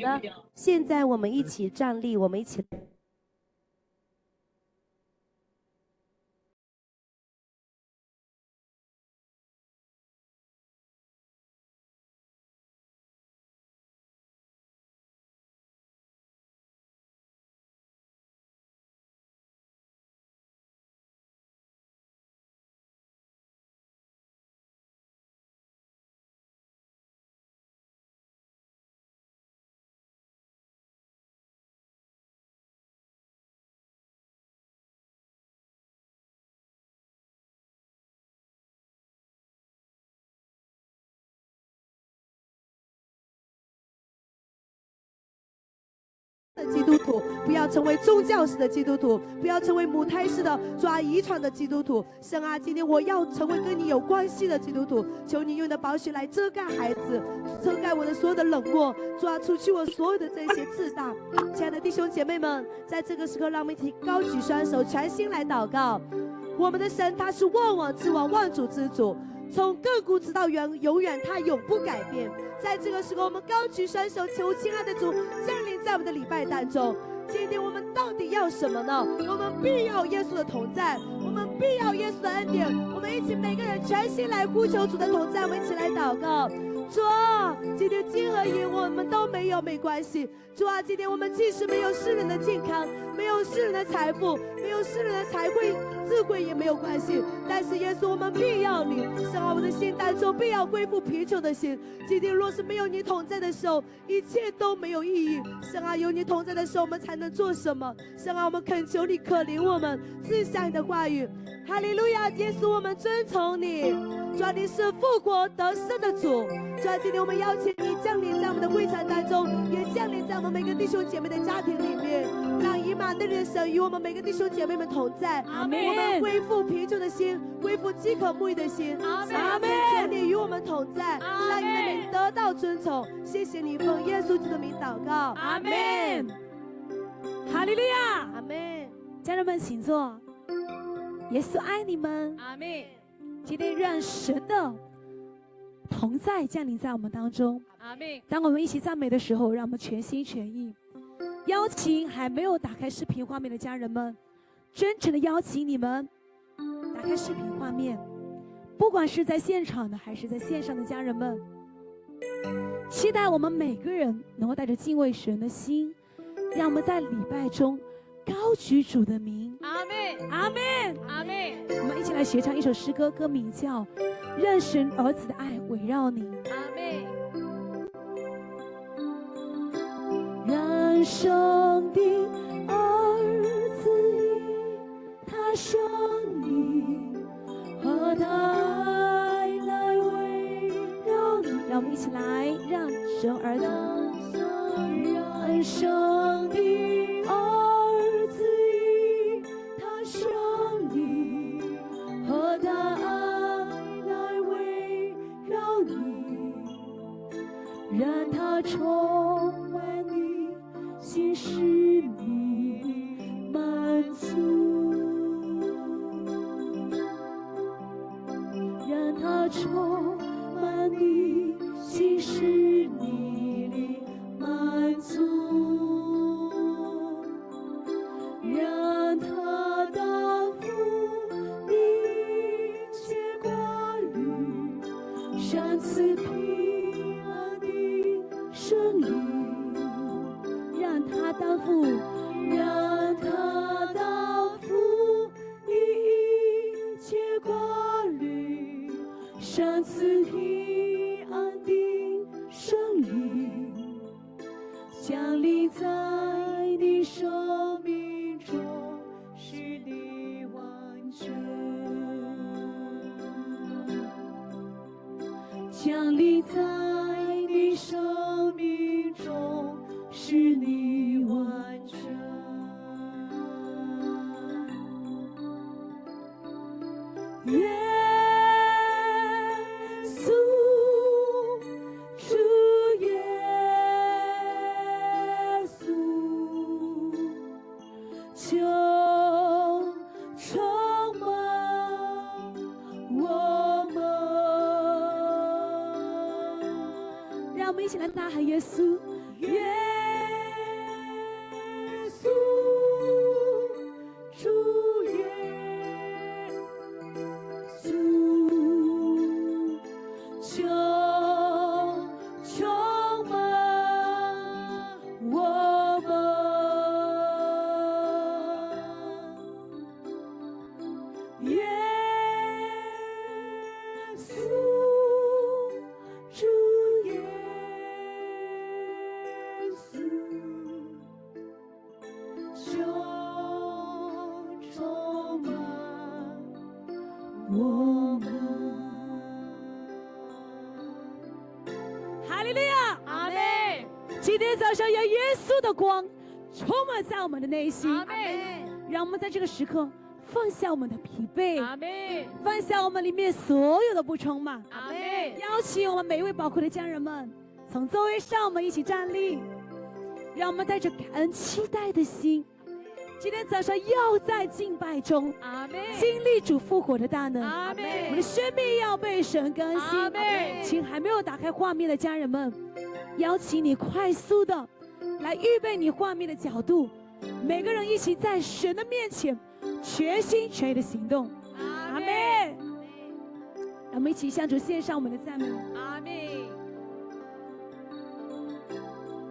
的，现在我们一起站立，我们一起。基督徒不要成为宗教式的基督徒，不要成为母胎式的抓遗传的基督徒。神啊，今天我要成为跟你有关系的基督徒，求你用你的宝血来遮盖孩子，遮盖我的所有的冷漠，抓出去我所有的这些自大。亲爱的弟兄姐妹们，在这个时刻，让我们一起高举双手，全心来祷告。我们的神他是万王之王，万主之主，从亘古直到永远，他永不改变。在这个时候，我们高举双手，求亲爱的主降临在我们的礼拜当中。今天我们到底要什么呢？我们必要耶稣的同在，我们必要耶稣的恩典。我们一起每个人全心来呼求主的同在，我们一起来祷告。主啊，今天金和银我们都没有，没关系。主啊，今天我们即使没有世人的健康，没有世人的财富，没有世人的财慧智慧也没有关系，但是耶稣我们必要你。神啊，我的心当中必要恢复贫穷的心。今天若是没有你同在的时候，一切都没有意义。神啊，有你同在的时候，我们才能做什么？神啊，我们恳求你可怜我们，赐下你的话语。哈利路亚，耶稣我们尊崇你。主啊，你是复活得胜的主。主啊，今天我们邀请你降临在我们的会场当中，也降临在我们每个弟兄姐妹的家庭里面，让以马内利的神与我们每个弟兄姐妹们同在。阿们。我们恢复贫穷的心，恢复饥渴慕义的心。阿们。阿们。求你与我们同在，让你的名得到尊崇。谢谢你，奉耶稣基督的名祷告。阿们。哈利路亚。阿们。家人们，请坐。耶稣爱你们。阿们。今天让神的同在降临在我们当中。阿们。当我们一起赞美的时候，让我们全心全意。邀请还没有打开视频画面的家人们，真诚的邀请你们打开视频画面，不管是在现场的还是在线上的家人们，期待我们每个人能够带着敬畏神的心，让我们在礼拜中高举主的名。阿们。阿们。阿们。我们一起来学唱一首诗歌，歌名叫《让神儿子的爱围绕你》。阿们。让上帝儿子以他生命和他爱来围绕你。让我们一起来让神儿子，让上帝儿子以他生命和他爱来围绕你，让他充满你心，使你满足，让他充满你心，使你满足，让他答复你一切挂虑，赏赐平安的生命，让他答复，让他答复你一切挂虑，赏赐平安的生命，降临在你生命中，使你完全，降临在你生命中，使你完全。耶稣，主耶稣，求充满我们。让我们一起来呐喊耶稣，耶今天早上，让耶稣的光充满在我们的内心。阿门。让我们在这个时刻放下我们的疲惫，阿门。放下我们里面所有的不充满。阿门。邀请我们每一位宝贵的家人们，从座位上我们一起站立，让我们带着感恩期待的心，今天早上要在敬拜中阿门。经历主复活的大能。阿门。我们的生命要被神更新。阿门。请还没有打开画面的家人们，邀请你快速的来预备你画面的角度，每个人一起在神的面前全心全意的行动。阿门。让我们一起向主献上我们的赞美。阿门。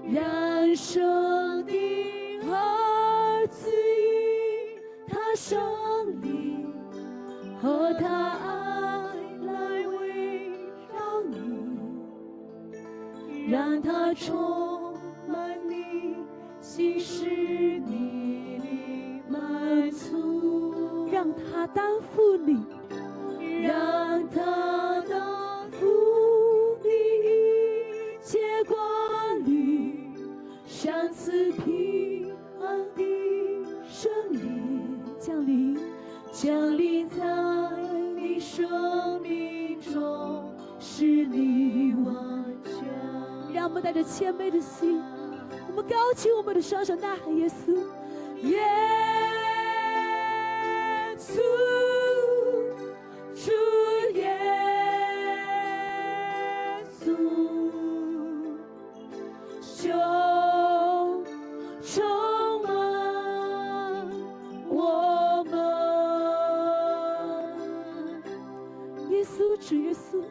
让生的儿子以他生命和他爱来围绕你，让他充满你，心使你的满足，让他担负你，让他担负你一切挂虑，赏赐平安的生命降临在你生命中，使你完全。让我们带着谦卑的心，我们高举我们的双手，呐喊耶稣，耶稣，主耶稣，就充满我们。耶稣，主耶稣，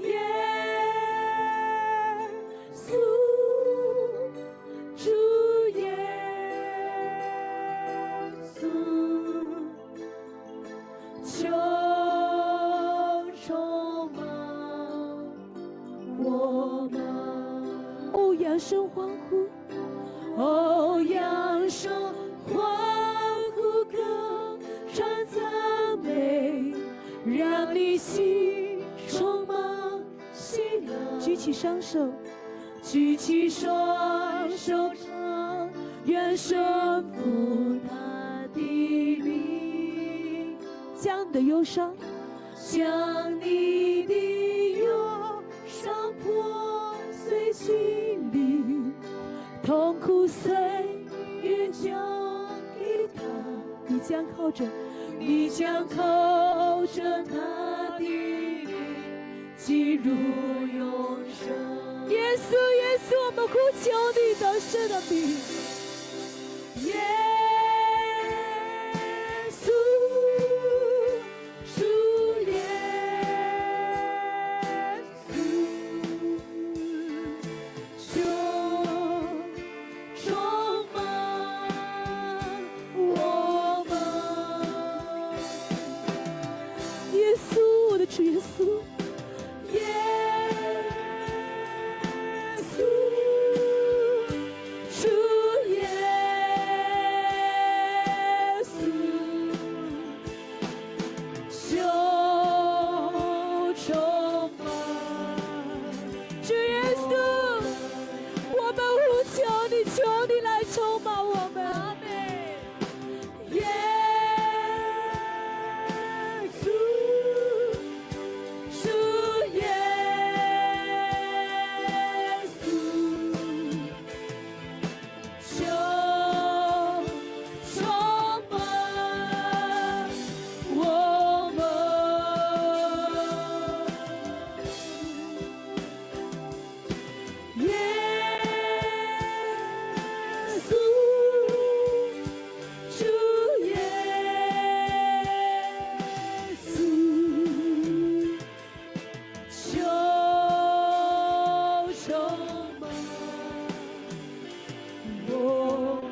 耶稣，主耶稣，就充满我们。哦，扬声欢呼，哦，扬声欢呼，歌唱赞美，让你心充满喜乐。举起双手，举起双手唱，愿神父他的名，将你的忧伤，将你的忧伤破碎心灵，痛苦岁月交给他，你将靠着他的灵进入永生。耶稣，耶稣，我们呼求你得胜的名。耶稣，主耶稣，就充满我们。耶稣，我的主耶稣，耶稣，主耶稣，就充满。主耶稣，我们呼求你，求你来充满我们。阿门。耶稣，主耶稣，就充满我们。耶稣，主耶稣，就充满我们。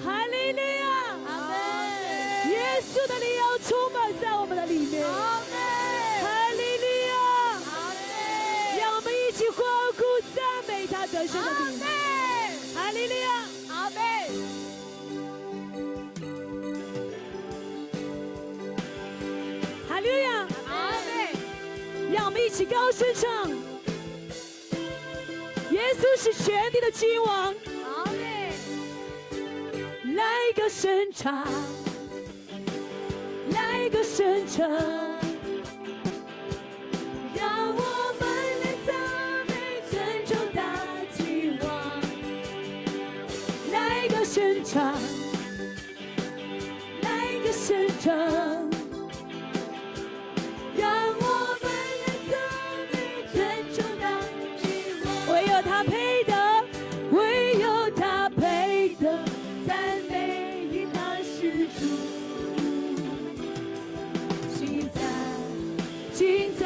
哈利路亚，阿门。耶稣的灵要充满在我们的里面。阿门。哈利路亚，阿门。让我们一起欢呼赞美他得胜的名。哈利路亚，阿门。哈利路亚，阿门。让我们一起高声唱，耶稣稣是全地的君王。阿门。来个审查，来个审查，让我们来赞美尊重大君王。来个审查，来个审查，让我们来赞美尊重大君王。唯有他配得，唯有他配得赞美与他是主。现在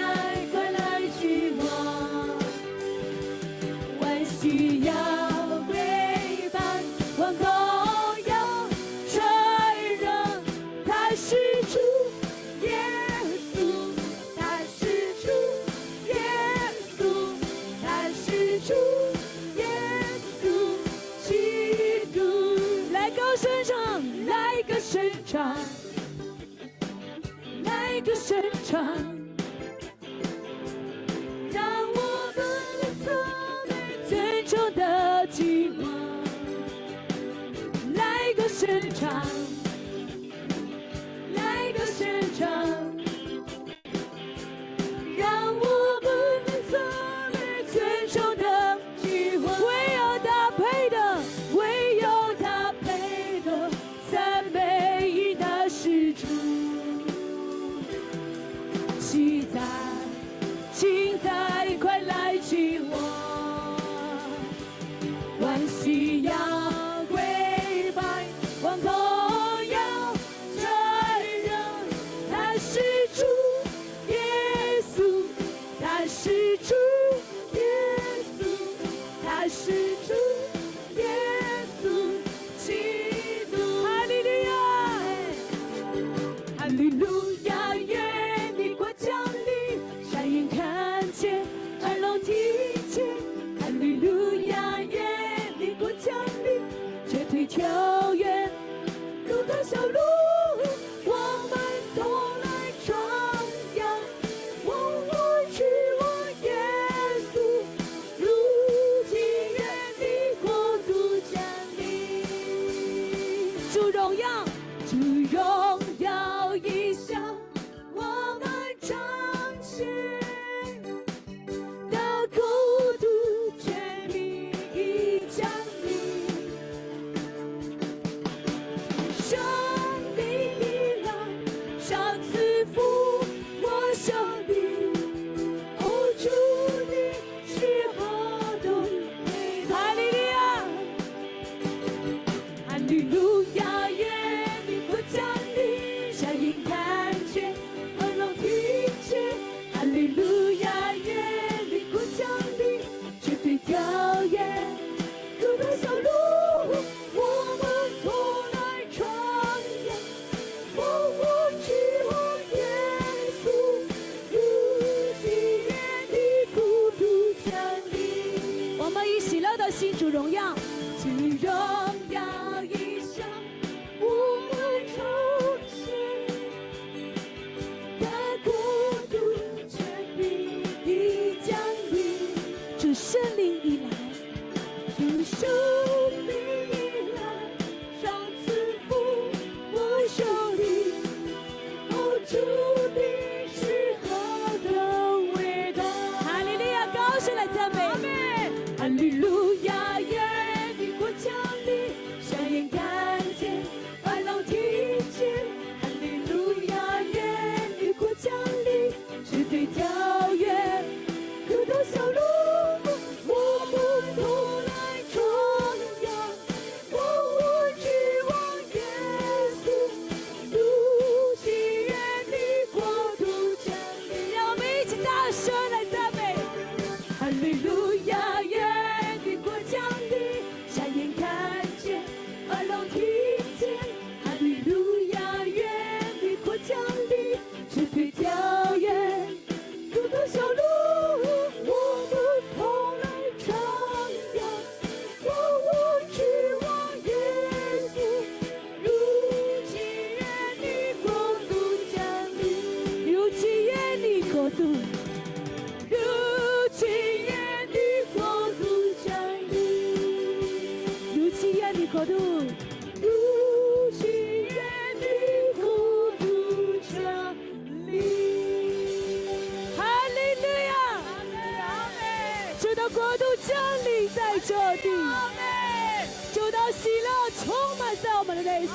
快来君王，万膝要跪拜，万口要承认他是主耶稣，他是主耶稣，他是主耶稣基督。来个审查，来个审查，来个审查，让我们来赞美尊重的君王。来个审查，来个审查，让我们来赞美尊重的君王。唯有他配的，唯有他配的赞美与他是主。现在快来君王，万膝要跪拜，万口要承认他是主耶稣，他是主耶稣，他是主耶稣基督。哈利路亚，哈利路亚，愿你国降临，山眼看见，耳聋听见。哈利路亚，愿你国降临，绝对跳跃路的小路，我们同来传扬。我去我耶稣，如今愿你国度降临。主荣耀，主荣耀一下，我们彰显的国度权柄已降临，生命已来，上赐福我生命。哦，主你是何等美好！哈利路亚，哈利路亚，愿你国降临，山眼看见，耳聋听见。哈利路亚，愿你国降临，绝对跳跃路的小路，我们同来传扬。我去我耶稣，如今愿你国度降临。我们以喜乐的心主荣耀，主荣耀一下，我们彰显的国度权柄已降临。主圣灵已来，主圣灵已来，上赐福我手里。哦，主你是何等伟大！哈利路亚，高声来赞美。阿门。哈利路亚，愿你国降临，山眼看见，耳聋听见。哈利路亚，愿你国降临，绝对跳跃路的小路，我们同来传国度。如今愿你国度降临。哈利路亚！主的国度降临在这地，主的喜乐充满在我们的内心。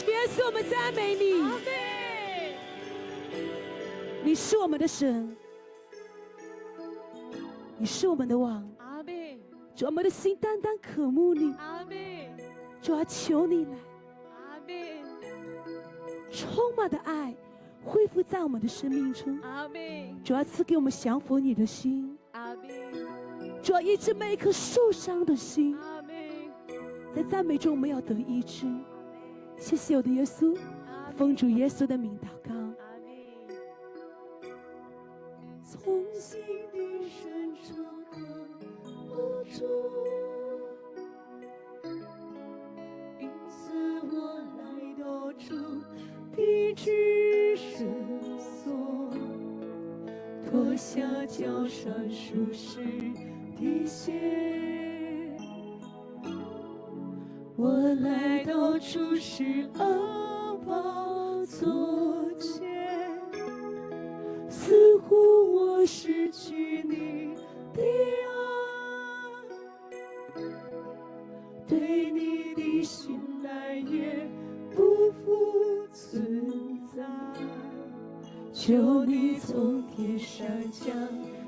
耶稣，我们赞美你，你是我们的神，你是我们的王。主，我们的心单单渴慕你。主啊，求你来，充满的爱恢复在我们的生命中。主啊，赐给我们降服你的心。主啊，医治每一颗受伤的心。在赞美中我们要得医治。谢谢我的耶稣，奉主耶稣的名祷告。从心底深处渴不住，因此我来到主的至圣所，脱下脚上舒适的鞋，我来到主施恩宝座前，似乎我失去你的爱，对你的信赖也不复存在，求你从天上降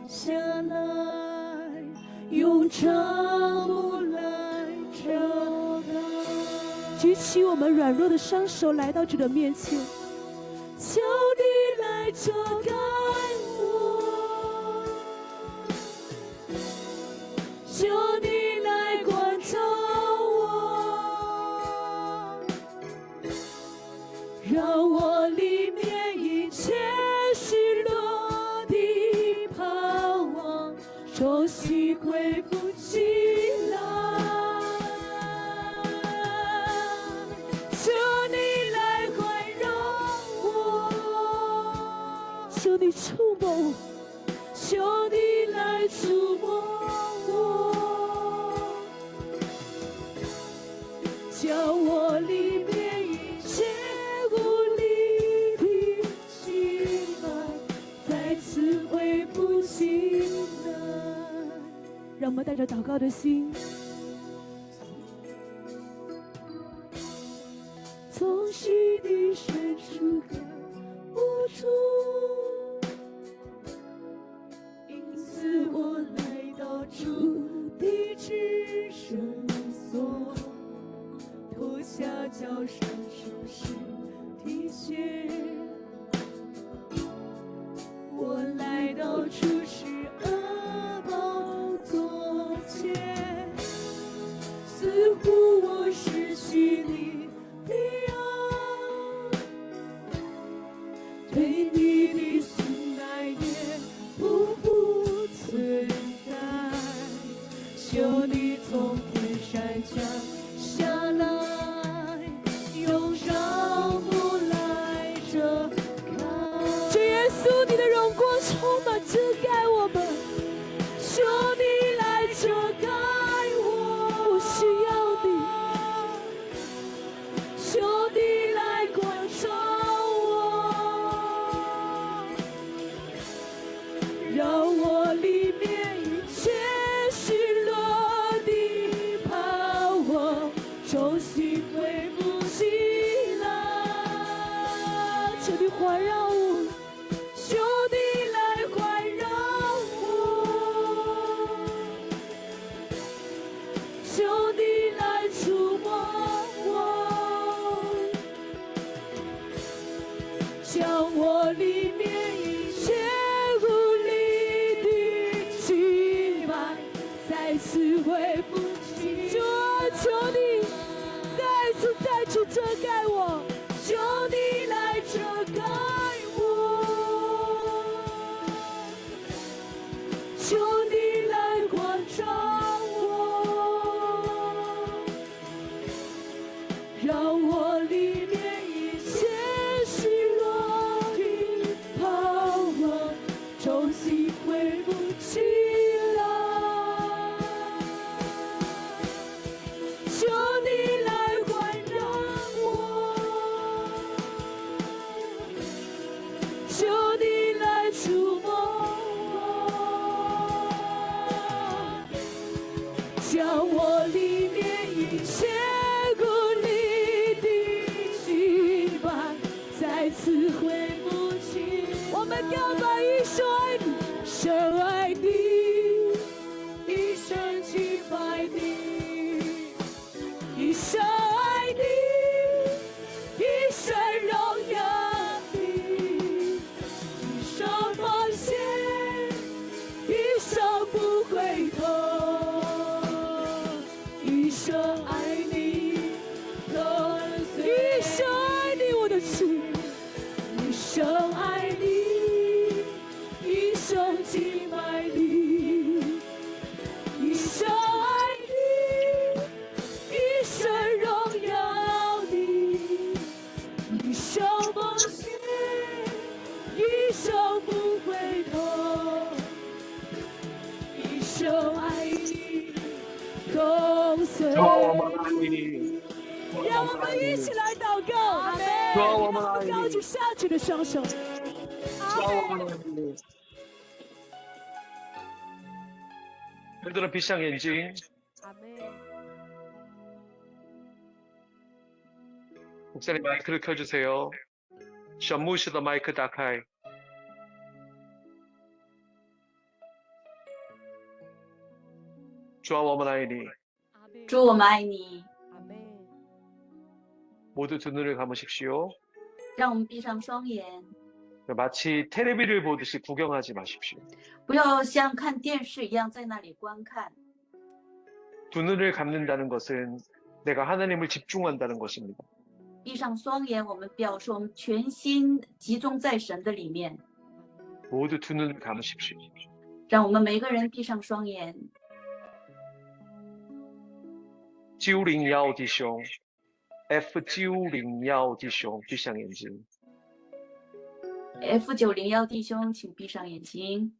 下来，用帐幕来遮盖。举起我们软弱的双手，来到主的面前，求你来遮盖我，求你来关照我，让我里面一切失落的盼望重新恢复起来。求你触摸我，求你来触摸我，将我里面一切无力的心脉再次恢复起来。让我们带着祷告的心，从心底深处渴不住，我来到主的至圣所，脱下脚上舒适的鞋，我来到主施恩宝座前，似乎我失去你的爱，对你的信赖也不复存在，求你从天上降下来，用帐幕来遮盖。主耶稣，你的荣光充满遮盖我们，求你来遮盖我，我需要你，求你来关照我，让我里面一切失落的盼望重新恢复起来。求你环绕我，求你来环绕我，求你来触摸我，将我里面一切无力的心脉再次恢复起。主啊，求你再次再次遮盖我，求你来遮盖我，求你来关照我，让我里面一切失落的盼望重新恢复起来。叫我里面一切孤立的心吧，再次回不去。我们要把一生爱你，深爱你，一生敬拜你，一生爱你，一生荣耀你，一生奉献，一生不回头，一生爱你，跟随，一生爱你，我的主，一生爱你，一生敬拜你，一生爱你，一生荣耀你，一生奉献，一生不回头，一生爱你，跟随。主啊，我们爱你。让我们一起来祷告，主啊，我们爱你。高举下举的双手。主啊，我们爱你。很多人闭上眼睛， 아멘. 목사님 마이크를 켜주세요. 전무시더 마이크 다카이. 주아 워먼 아이니. 主，我们爱你， 아멘. 모두 두 눈을 감으십시오. 让我们闭上双眼， 마치 테레비를 보듯이 구경하지 마십시오. 不要像看电视一样在那里观看。 두 눈을 감는다는 것은 내가 하나님을 집중한다는 것입니다. 闭上双眼，我们表示我们全心集中在神的里面。 모두 두 눈을 감으십시오. 让我们每个人闭上双眼。 지우링 야오디숑. F 지우링 야오디숑. 闭上眼睛. F901弟兄，请闭上眼睛。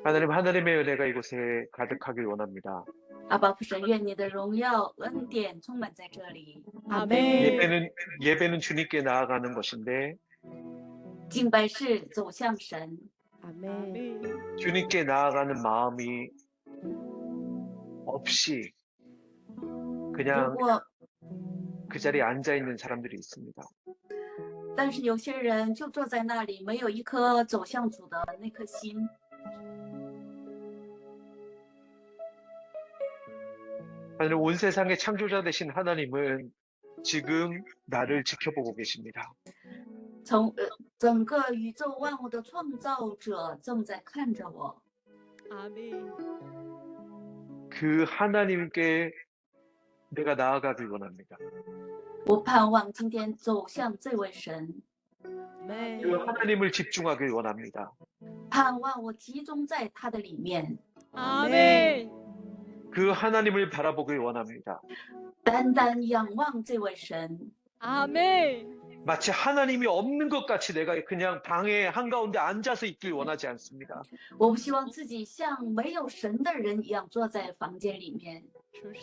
하나님, 하나님의 은혜가 이곳에 가득하길 원합니다. 阿爸父神，愿你的荣耀恩典充满在这里。 아멘. 예배는 주님께 나아가는 것인데 敬拜是走向神， 아멘. 주님께 나아가는 마음이 없이 如 그냥 果 그 자리에 앉아 있는 사람들이 있습니다. 但是有些人就坐在那里，没有一颗走向主的那颗心。 하나님, 온 세상의 창조자 되신 하나님은 지금 나를 지켜보고 계십니다. 整个宇宙万物的创造者正在看着我， 아멘. 그 하나님께 내가 나아가길 원합니다. 我盼望今天走向这位神， 그 아멘. 하나님을 집중하길 원합니다. 盼望我集中在他的里面， 아멘. 그 하나님을 바라보길 원합니다. 单单仰望这位神， 아멘. 마치 하나님이 없는 것 같이 내가 그냥 방에 한가운데 앉아서 있길 원하지 않습니다. 我不希望自己像没有神的人一样坐在房间里面，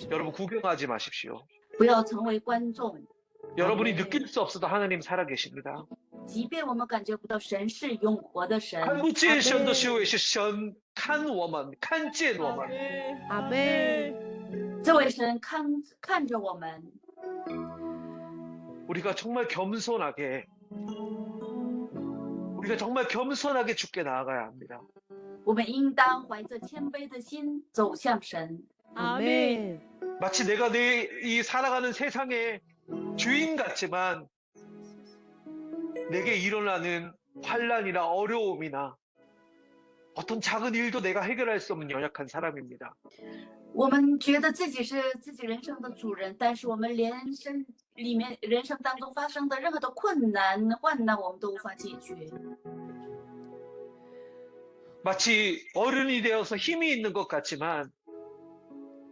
여러분, 구경하지 마십시오. 不要成为观众。 여러분이 느낄 수 없어도 하나님 살아계십니다. 即便我们感觉不到神是永活的神， 한국지의 션도시오의 션 칸워먼, 칸젠워먼. 아멘. 这位神看着我们， 우리가 정말 겸손하게 주께 나아가야 합니다. 我们应当怀着谦卑的心走向神， 아멘. 마치 내가 이 살아가는 세상의 주인 같지만 내게 일어나는 환난이나 어려움이나 어떤 작은 일도 내가 해결할 수 없는 연약한 사람입니다. 我们觉得自己是自己人生的主人，但是我们连人生当中发生的任何的困难、患难，我们都无法解决。 마치 어른이 되어서 힘이 있는 것 같지만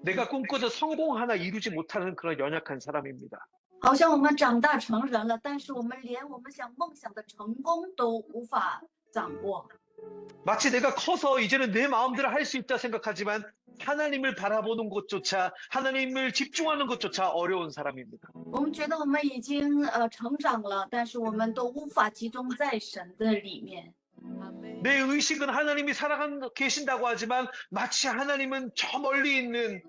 내가 꿈꾸던 성공 하나 이루지 못하는 그런 연약한 사람입니다. 好像我们长大成人了，但是我们连我们梦想的成功都无法掌握。 마치 내가 커서 이제는 내 마음대로 할 수 있다 생각하지만 하나님을 바라보는 것조차, 하나님을 집중하는 것조차 어려운 사람입니다. 我们觉得我们已经成长了，但是我们都无法集中在神的里面。 아멘. 내 의식은 하나님이 계신다고 하지만 마치 하나님은 저 멀리 있는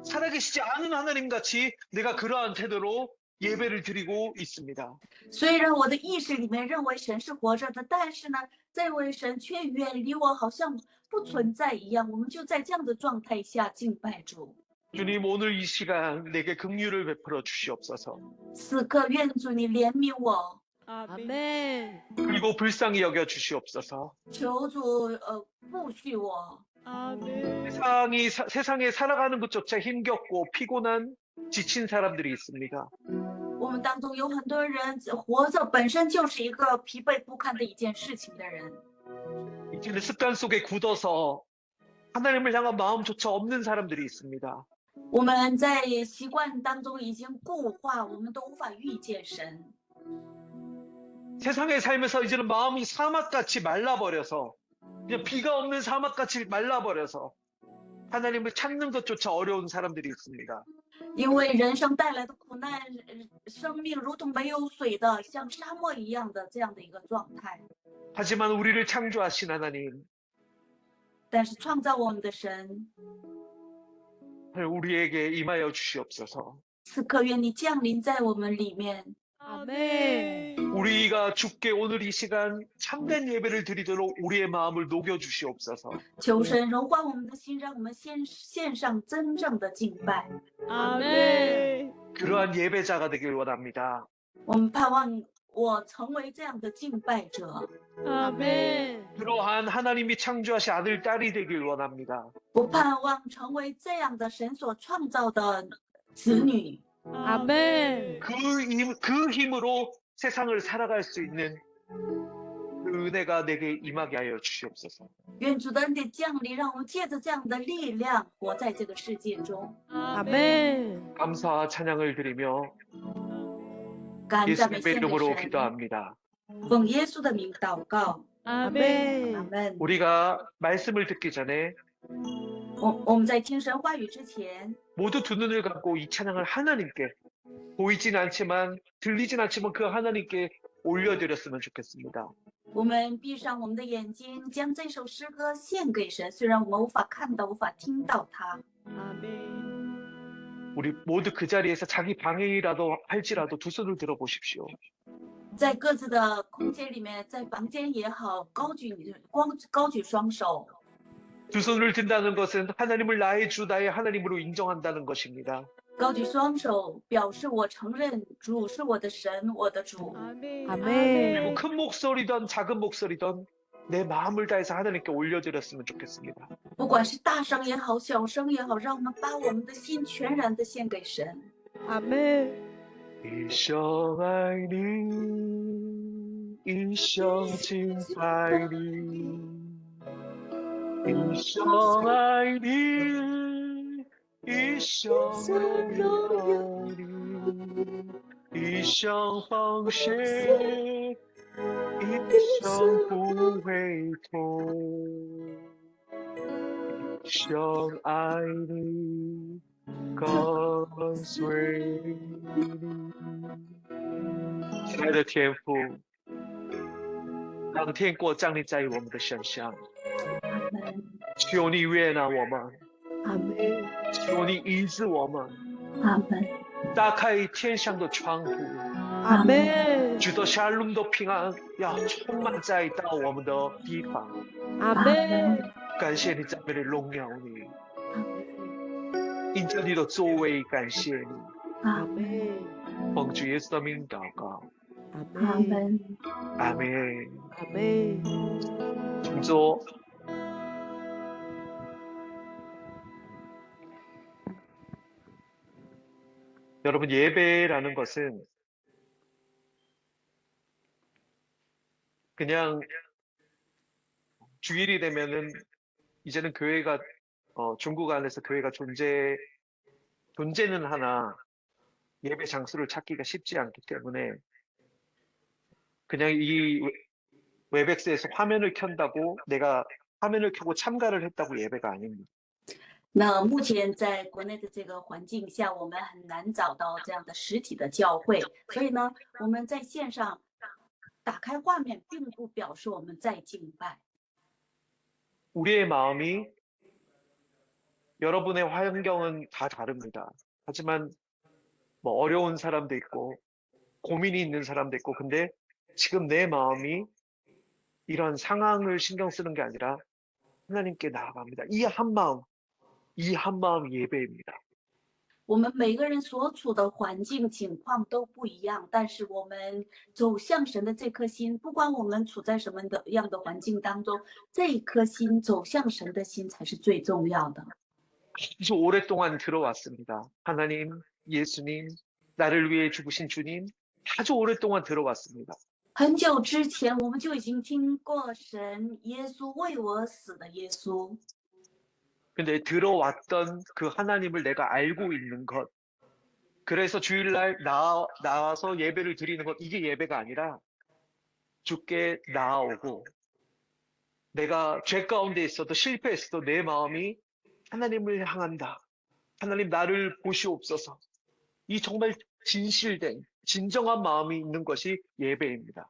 살아계시지 않은 하나님 같이 내가 그러한 태도로 예배를 드리고 있습니다. 虽然我的意识里面认为神是活着的，但是呢，这位神却远离我，好像不存在一样。我们就在这样的状态下敬拜主。 주님 오늘 이 시간 내게 긍휼을 베풀어 주시옵소서. 此刻愿主你怜悯我， 아멘. 그리고 불쌍히 여겨 주시옵소서. 求主不许我。 아멘. 세상에 살아가는 것조차 힘겹고 피곤한 지친 사람들이 있습니다. 我们当中有很多人活着本身就是一个疲惫不堪的一件事情的人， 이제는 습관 속에 굳어서 하나님을 향한 마음조차 없는 사람들이 있습니다. 我们在习惯当中已经固化，我们都无法遇见神。 세상에 살면서 이제는 마음이 사막같이 말라버려서 그냥 비가 없는 사막같이 말라버려서 하나님을 찾는 것조차 어려운 사람들이 있습니다. 因为人生带来的苦难，生命如同没有水的，像沙漠一样的这样的一个状态。 하지만 우리를 창조하신 하나님, 但是创造我们的神， 우리에게 임하여 주시옵소서. 此刻愿你降临在我们里面。 아멘. 우리가 주께 오늘 이 시간 참된 예배를 드리도록 우리의 마음을 녹여 주시옵소서. 求神融化我们的心，让我们献上真正的敬拜。 아멘. 그러한 예배자가 되길 원합니다. 我们盼望我成为这样的敬拜者。 아멘. 그러한 하나님이 창조하신 아들, 딸이 되길 원합니다. 我盼望成为这样的神所创造的子女。 아멘. 그 힘으로 세상을 살아갈 수 있는 그 은혜가 내게 임하게 하여 주시옵소서. 愿主的恩典降临，让我们借着这样的力量活在这个世界中。 아멘. 감사와 찬양을 드리며 感恩赞美 예수님의 献给 이름으로 神， 기도합니다. 奉耶稣的名祷告。 아멘. 阿门。 우리가 말씀을 듣기 전에 我们在听神话语之前， 모두 두 눈을 감고 이 찬양을 하나님께 보이진 않지만 들리진 않지만 그 하나님께 올려드렸으면 좋겠습니다. 我们闭上我们的眼睛，将这首诗歌献给神。虽然我们无法看到，无法听到它， 아멘. 우리 모두 그 자리에서 자기 방해라도 할지라도 두 손을 들어보십시오. 在各自的空间里面，在房间也好，高举双手。 두 손을 든다는 것은 하나님을 나의 주, 나의 하나님으로 인정한다는 것입니다. 高举双手表示我承认主是我的神，我的主。 아멘. 그리고 큰 목소리든 작은 목소리든 내 마음을 다해서 하나님께 올려드렸으면 좋겠습니다. 不管是大声也好，小声也好，让我们把我们的心全然的献给神。 아멘. 一生爱你，一生敬拜你，一生爱你，一生荣耀你，一生奉献，一生不回头，一生爱你。 跟随你，亲爱的天父，让天国降临在我们的身上。阿门，求你悦纳我们，阿门，求你医治我们，阿门，打开天上的窗户， 아멘. 主的샬롬的平安要充满在到我们的地方。 아멘. 感谢你，赞美你，荣耀你，因着你的作为，感谢你。 아멘. 奉主耶稣的名祷告，阿 아멘. 门。阿门。 아멘. 请坐。 여러분, 예배라는 것은 그냥 주일이 되면은 이제는 교회가 중국 안에서 교회가 존재는 하나 예배 장소를 찾기가 쉽지 않기 때문에 그냥 이 웹엑스에서 화면을 켠다고 내가 화면을 켜고 참가를 했다고 예배가 아닙니다. 那目前在国内的这个环境下，我们很难找到这样的实体的教会，所以呢，我们在线上打开画面，并不表示我们在敬拜。 우리의 마음이 여러분의 환경은 다 다릅니다. 하지만 뭐 어려운 사람도 있고 고민이 있는 사람도 있고 근데 지금 내 마음이 이런 상황을 신경 쓰는 게 아니라 하나님께 나아갑니다. 이 한 마음 예배입니다. 我们每个人所处的环境情况都不一样，但是我们走向神的这颗心，不管我们处在什么样的环境当中，这一颗心走向神的心才是最重要的。 아주 오랫동안 들어왔습니다. 하나님, 예수님, 나를 위해 죽으신 주님, 아주 오랫동안 들어왔습니다. 很久之前，我们就已经听过神耶稣为我死的耶稣。 근데 들어왔던 그 하나님을 내가 알고 있는 것, 그래서 주일날 나와서 예배를 드리는 것, 이게 예배가 아니라 주께 나아오고 내가 죄 가운데 있어도 실패했어도 내 마음이 하나님을 향한다. 하나님 나를 보시옵소서. 이 정말 진실된 진정한 마음이 있는 것이 예배입니다.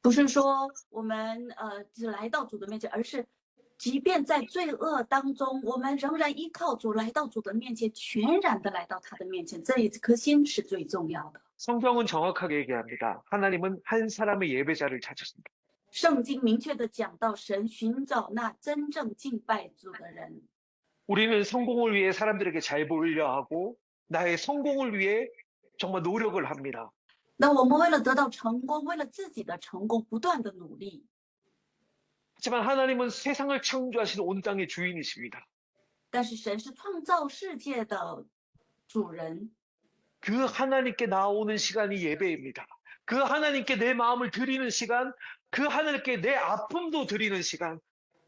不是说我们只来到主的面前，而是即便在罪恶当中，我们仍然依靠主来到主的面前，全然的来到他的面前，这一颗心是最重要的。 성경은 정확하게 얘기합니다. 하나님은 한 사람의 예배자를 찾으신다. 圣经明确的讲到，神寻找那真正敬拜主的人。 우리는 성공을 위해 사람들에게 잘 보이려 하고 나의 성공을 위해 정말 노력을 합니다. 那我们为了得到成功，为了自己的成功，不断的努力。 하지만 하나님은 세상을 창조하신 온 땅의 주인이십니다. 但是神是创造世界的主人， 그 하나님께 나오는 시간이 예배입니다. 그 하나님께 내 마음을 드리는 시간, 그 하나님께 내 아픔도 드리는 시간,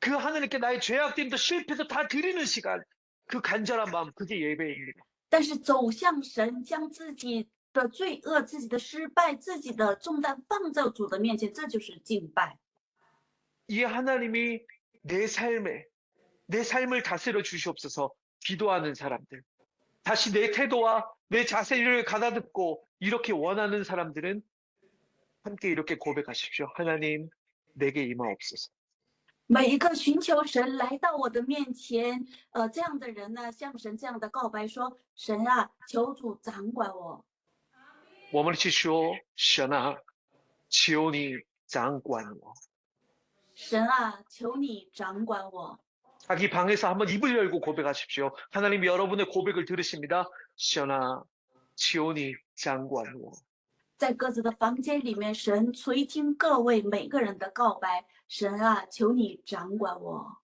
그 하나님께 나의 죄악됨도 실패도 다 드리는 시간, 그 간절한 마음, 그게 예배입니다. 但是走向神，将自己的罪恶、自己的失败、自己的重担放在主的面前，这就是敬拜。 이 하나님이 내 삶을 다스려 주시옵소서 기도하는 사람들, 다시 내 태도와 내 자세를 가다듬고 이렇게 원하는 사람들은 함께 이렇게 고백하십시오. 하나님, 내게 임하옵소서. 每一个寻求神来到我的面前，这样的人呢，向神这样的告白说：“神啊，求主掌管我。 我们一起说，神啊，求你掌管我。 神啊，求你掌管我。” 자기 방에서 한번 입을 열고 고백하십시오. 하나님 여러분의 고백을 들으십니다. 시연아, 지온이 장관워. 在各自的房间里面，神垂听各位每个人的告白。神啊，求你掌管我。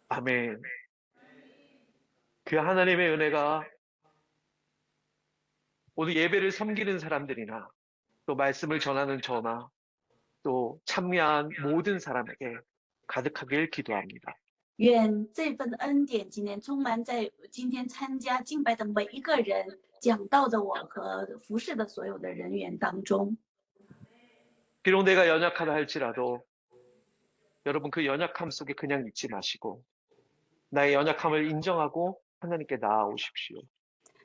아멘. 그 하나님의 은혜가 오늘 예배를 섬기는 사람들이나 또 말씀을 전하는 저나 또 참여한 모든 사람에게 가득하길 기도합니다. 愿这份恩典今天充满在今天参加敬拜的每一个人，讲道的我和服侍的所有的人员当中。 비록 내가 연약하다 할지라도 여러분 그 연약함 속에 그냥 있지 마시고 나의 연약함을 인정하고 하나님께 나아오십시오.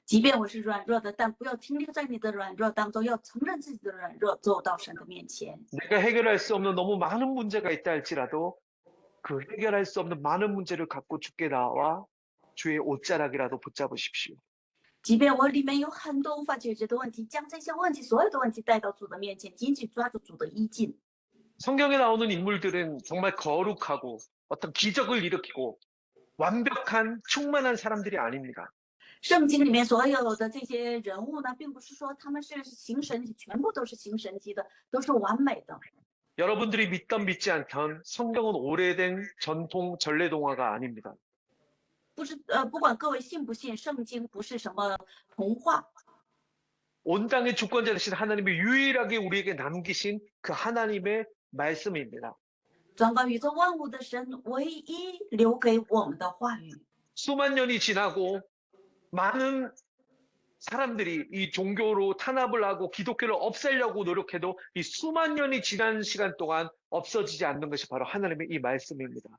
即便我是软弱的，但不要停留在你的软弱当中，要承认自己的软弱，走到神的面前。 내가 해결할 수 없는 너무 많은 문제가 있다 할지라도 그 해결할 수 없는 많은 문제를 갖고 주께 나와 주의 옷자락이라도 붙잡으십시오. 即便我里面有很多无法解决的问题，将这些问题所有的问题带到主的面前，紧紧抓住主的衣襟。 성경에 나오는 인물들은 정말 거룩하고 어떤 기적을 일으키고 완벽한 충만한 사람들이 아닙니다. 圣经里面所有的这些人物呢，并不是说他们是行神迹，全部都是行神迹的，都是完美的。 여러분들이 믿던 믿지 않던 성경은 오래된 전통 전래동화가 아닙니다. 不管各位信不信，圣经不是什么童话。 온 땅의 주권자 되신 하나님이 유일하게 우리에게 남기신 그 하나님의 말씀입니다. 掌管宇宙万物的神唯一留给我们的话语。 수만 년이 지나고 많은 사람들이 이 종교로 탄압을 하고 기독교를 없애려고 노력해도 이 수만 년이 지난 시간 동안 없어지지 않는 것이 바로 하나님의 이 말씀입니다.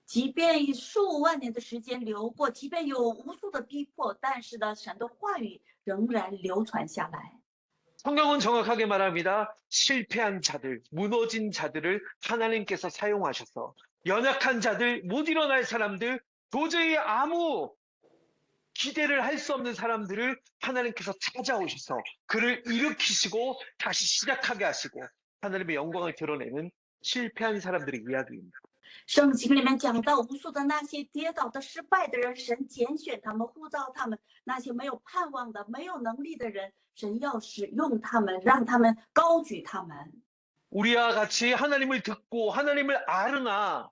即便数万年的时间流过，即便有无数的逼迫，但是呢，神的话语仍然流传下来。 성경은 정확하게 말합니다. 실패한 자들, 무너진 자들을 하나님께서 사용하셔서 연약한 자들, 못 일어날 사람들, 도저히 아무 기대를 할 수 없는 사람들을 하나님께서 찾아오셔서 그를 일으키시고 다시 시작하게 하시고 하나님의 영광을 드러내는 실패한 사람들의 이야기입니다. 圣经里面讲到无数的那些跌倒的、失败的人，神拣选他们、呼召他们；那些没有盼望的、没有能力的人，神要使用他们，让他们高举他们。 우리와 같이 하나님을 듣고 하나님을 아르나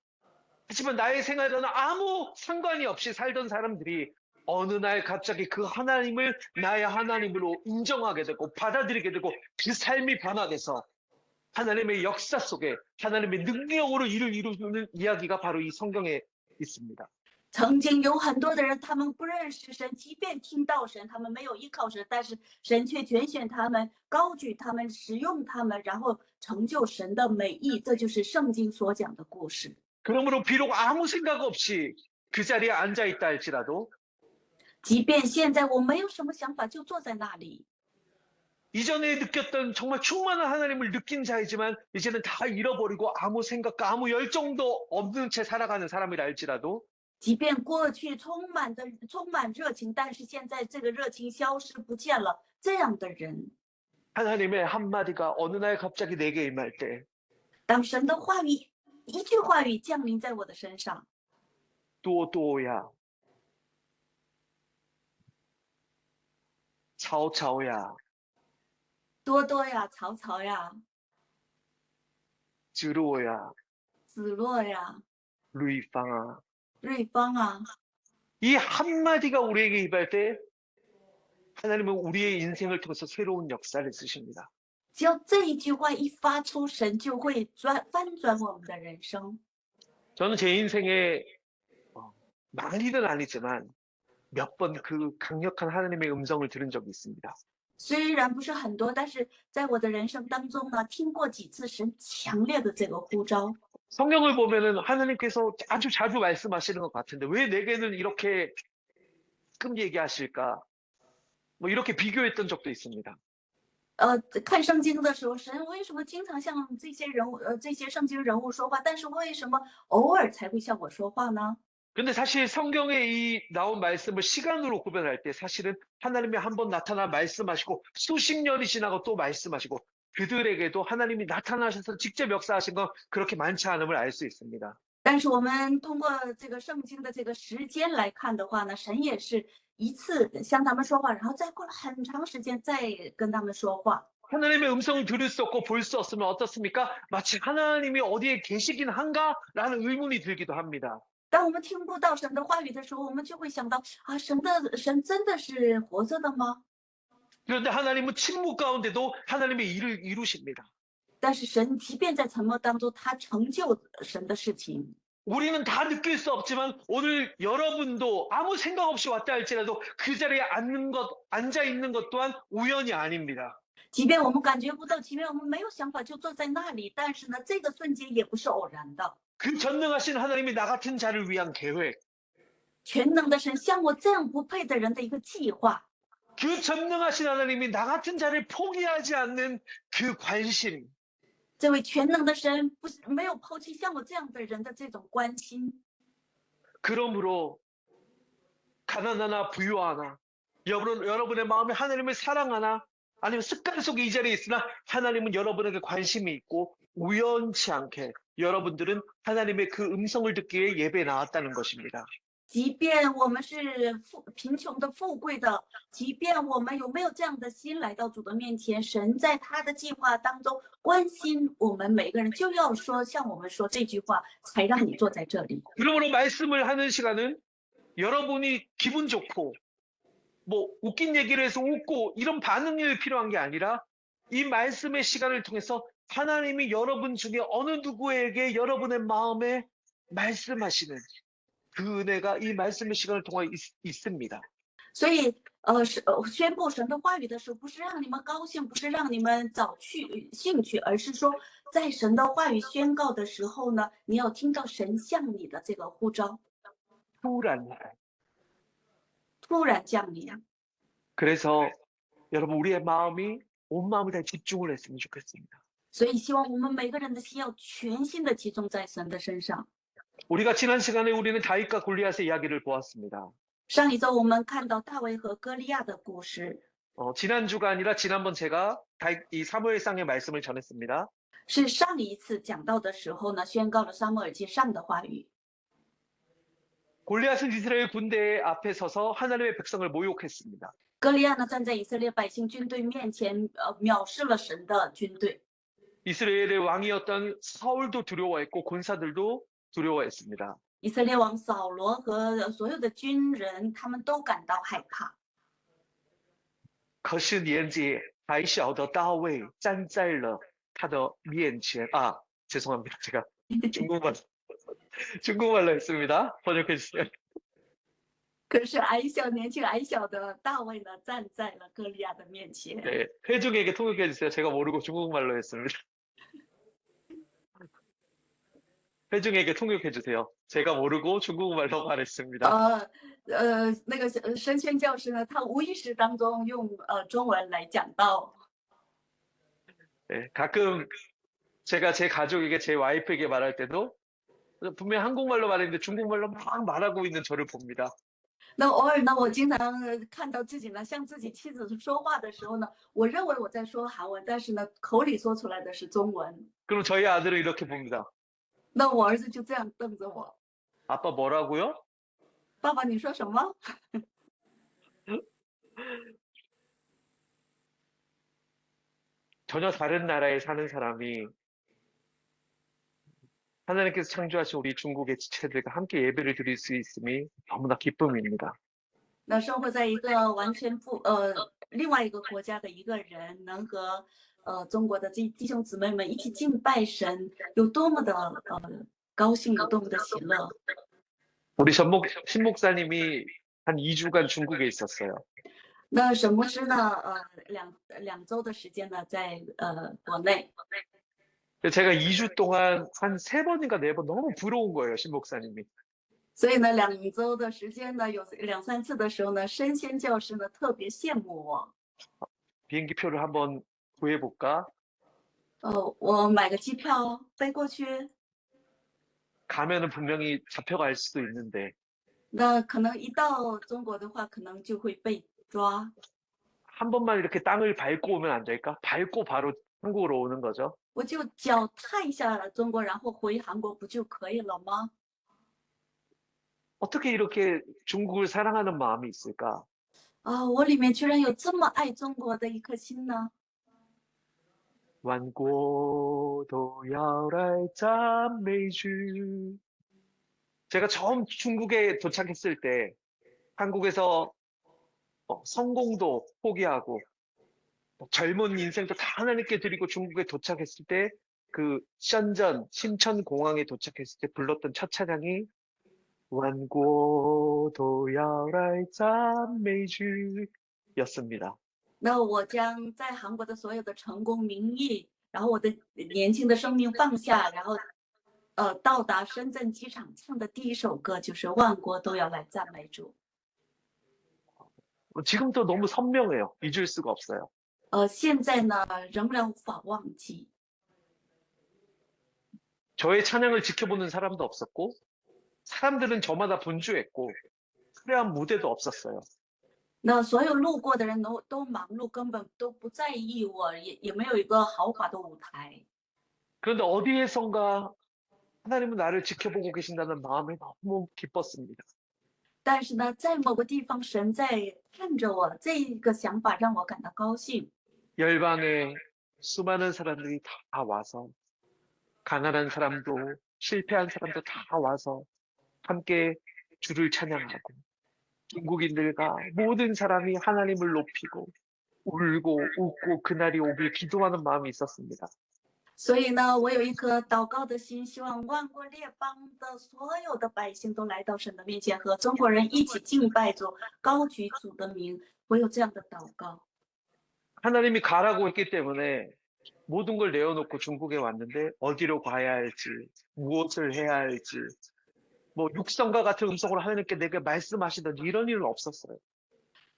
하지만 나의 생활과는 아무 상관이 없이 살던 사람들이 어느 날 갑자기 그 하나님을 나의 하나님으로 인정하게 되고 받아들이게 되고 그 삶이 변화돼서 하나님의 역사 속에 하나님의 능력으로 일을 이루는 이야기가 바로 이 성경에 있습니다. 曾经有很多的人，他们不认识神，即便听到神，他们没有依靠神，但是神却拣选他们，高举他们，使用他们，然后成就神的美意。这就是圣经所讲的故事。 그러므로 비록 아무 생각 없이 그 자리에 앉아 있다 할지라도 即便现在我没有什么想法，就坐在那里。 이전에 느꼈던 정말 충만한 하나님을 느낀 자이지만 이제는 다 잃어버리고 아무 생각과 아무 열정도 없는 채 살아가는 사람이라 할지라도 即便过去充满热情，但是现在这个热情消失不见了，这样的人， 하나님의 한마디가 어느 날 갑자기 내게 임할 때 当神的话语一句话语降临在我的身上， 또또야 차오차오야 多多呀，曹操呀， 지루오야 子洛呀， 루이팡아 瑞芳啊， 이 한마디가 우리에게 임할 때 하나님은 우리의 인생을 통해서 새로운 역사를 쓰십니다. 只要这一句话一发出，神就会翻转我们的人生。 저는 제 인생에 많이는 아니지만 몇 번 그 강력한 하나님의 음성을 들은 적이 있습니다. 虽然不是很多，但是在我的人生当中呢，听过几次神强烈的这个呼召。 성경을 보면은 하나님께서 아주 자주 말씀하시는 것 같은데 왜 내게는 이렇게 가끔 얘기하실까? 뭐 이렇게 비교했던 적도 있습니다. 看圣经的时候，神为什么经常向这些人物，这些圣经人物说话，但是为什么偶尔才会向我说话呢？ 근데 사실 성경에 이 나온 말씀을 시간으로 구별할 때 사실은 하나님이 한번 나타나 말씀하시고 수십 년이 지나고 또 말씀하시고 그들에게도 하나님이 나타나셔서 직접 역사하신 건 그렇게 많지 않음을 알 수 있습니다. 但是我们通过这个圣经的这个时间来看的话呢，神也是一次向他们说话，然后再过了很长时间再跟他们说话。 하나님의 음성을 들을 수 없고 볼 수 없으면 어떻습니까? 마치 하나님이 어디에 계시긴 한가라는 의문이 들기도 합니다. 当我们听不到神的话语的时候，我们就会想到啊，神真的是活着的吗？ 그런데 하나님은 침묵 가운데도 하나님의 일을 이루십니다. 但是神即便在沉默当中，他成就神的事情。 우리는 다 느낄 수 없지만 오늘 여러분도 아무 생각 없이 왔다 할지라도 그 자리에 앉아 있는 것 또한 우연이 아닙니다. 即便我们感觉不到，即便我们没有想法，就坐在那里，但是呢，这个瞬间也不是偶然的。 그 전능하신 하나님이 나 같은 자를 위한 계획, 全能的神像我这样不配的人的一个计划， 그 전능하신 하나님이 나 같은 자를 포기하지 않는 그 관심, 这位全能的神没有抛弃像我这样的人的这种关心。 그러므로 가난하나 부유하나 여러분의 마음에 하나님을 사랑하나 아니면 습관 속에 이 자리에 있으나 하나님은 여러분에게 관심이 있고 우연치 않게 여러분들은 하나님의 그 음성을 듣기 위해 예배에 나왔다는 것입니다. 即便我们是贫穷的、富贵的，即便我们有没有这样的心来到主的面前，神在他的计划当中关心我们每个人，就要说向我们说这句话，才让你坐在这里。 그러므로 말씀을 하는 시간은 여러분이 기분 좋고 뭐 웃긴 얘기를 해서 웃고 이런 반응이 필요한 게 아니라 이 말씀의 시간을 통해서 하나님이 여러분 중에 어느 누구에게 여러분의 마음에 말씀하시는 그 은혜가 이 말씀의 시간을 통해 있습니다. 所以，宣布神的话语的时候，不是让你们高兴，不是让你们找兴趣，而是说，在神的话语宣告的时候呢，你要听到神向你的这个呼召， 突然降临。 그래서 여러분 우리의 마음이 온 마음을 다 집중을 했으면 좋겠습니다. 所以希望我们每个人的心要全心的集中在神的身上。 우리가 지난 시간에 우리는 다윗과 골리앗의 이야기를 보았습니다. 上一周我们看到大卫和歌利亚的故事， 지난주가 아니라 지난번 제가 이 사무엘상의 말씀을 전했습니다. 是上一次讲到的时候呢，宣告了撒母耳记上的话语。 골리앗은 이스라엘 군대 앞에 서서 하나님의 백성을 모욕했습니다. 歌利亚呢，站在以色列百姓军队面前，藐视了神的军队。 이스라엘의 왕이었던 사울도 두려워했고 군사들도 두려워했습니다. 以色列王扫罗和所有的军人，他们都感到害怕。 可是年纪还小的大卫站在了他的面前. 죄송합니다. 제가 중국말로 했습니다. 번역해 주세요. 可是年轻矮小的大卫呢，站在了歌利亚的面前。 네, 회중에게 통역해 주세요. 제가 모르고 중국말로 했습니다. 회중에게 통역해 주세요. 제가 모르고 중국말로 말했습니다. 那个神宣教师呢，他无意识当中用中文来讲道。 네, 가끔 제가 제 가족에게 제 와이프에게 말할 때도 분명 한국말로 말했는데 중국말로 막 말하고 있는 저를 봅니다. 那偶尔呢，我经常看到自己呢，向自己妻子说话的时候呢，我认为我在说韩文，但是呢，口里说出来的是中文。 그럼 저희 아들은 이렇게 봅니다. 那我儿子就这样瞪着我， 아빠 뭐라고요? 爸爸你说什么？ 전혀 다른 나라에 사는 사람이 하나님께서 창조하신 우리 중국의 지체들과 함께 예배를 드릴 수 있음이 너무나 기쁨입니다. 那生活在一个完全另外一个国家的一个人，能和中国的弟兄姊妹们一起敬拜神，有多么的高兴，有多么的喜乐。 우리 신 목사님이 한 2주간 중국에 있었어요. 那沈牧师呢，两周的时间呢，在国内。 제가 2주 동안 한 3번인가 4번 너무 부러운 거예요, 신 목사님이. 所以呢，2周的时间呢，有2、3次的时候呢，申宣教师呢特别羡慕我。 비행기표를 한번 구해볼까? 我买个机票飞过去， 가면은 분명히 잡혀갈 수도 있는데 那可能一到中国的话，可能就会被抓。 한 번만 이렇게 땅을 밟고 오면 안 될까? 밟고 바로 한국으로 오는 거죠. 我就脚踏一下中国，然后回韩国不就可以了吗？ 어떻게 이렇게 중국을 사랑하는 마음이 있을까? 我里面居然有这么爱中国的一颗心呢！ 万国都要来赞美主. 제가 처음 중국에 도착했을 때 한국에서 성공도 포기하고 젊은 인생도 다 하나님께 드리고 중국에 도착했을 때 그 심천공항에 도착했을 때 불렀던 첫 찬양이 万国都要来赞美主 였습니다. 那我将在韩国的所有的成功名义，然后我的年轻的生命放下，然后到达深圳机场唱的第一首歌就是《万国都要来赞美主》。 지금도 너무 선명해요. 잊을 수가 없어요. 现在呢仍然无法忘记。 저의 찬양을 지켜보는 사람도 없었고 사람들은 저마다 분주했고 화려한 무대도 없었어요. 那所有路过的人都忙碌，根本都不在意我，也没有一个豪华的舞台。 그런데 어디에선가 하나님은 나를 지켜보고 계신다는 마음이 너무 기뻤습니다. 但是呢，在某个地方，神在看着我，这个想法让我感到高兴。 열방에 수많은 사람들이 다 와서 가난한 사람도 실패한 사람도 다 와서 함께 주를 찬양하고 중국인들과 모든 사람이 하나님을 높이고 울고 웃고 그날이 오길 기도하는 마음이 있었습니다. 所以呢，我有一颗祷告的心，希望万国列邦的所有的百姓都来到神的面前，和中国人一起敬拜主，高举主的名。我有这样的祷告。 하나님이 가라고 했기 때문에 모든 걸 내어놓고 중국에 왔는데 어디로 가야 할지, 무엇을 해야 할지, 뭐 육성과 같은 음성으로 하나님께 내게 말씀하시던 이런 일은 없었어요.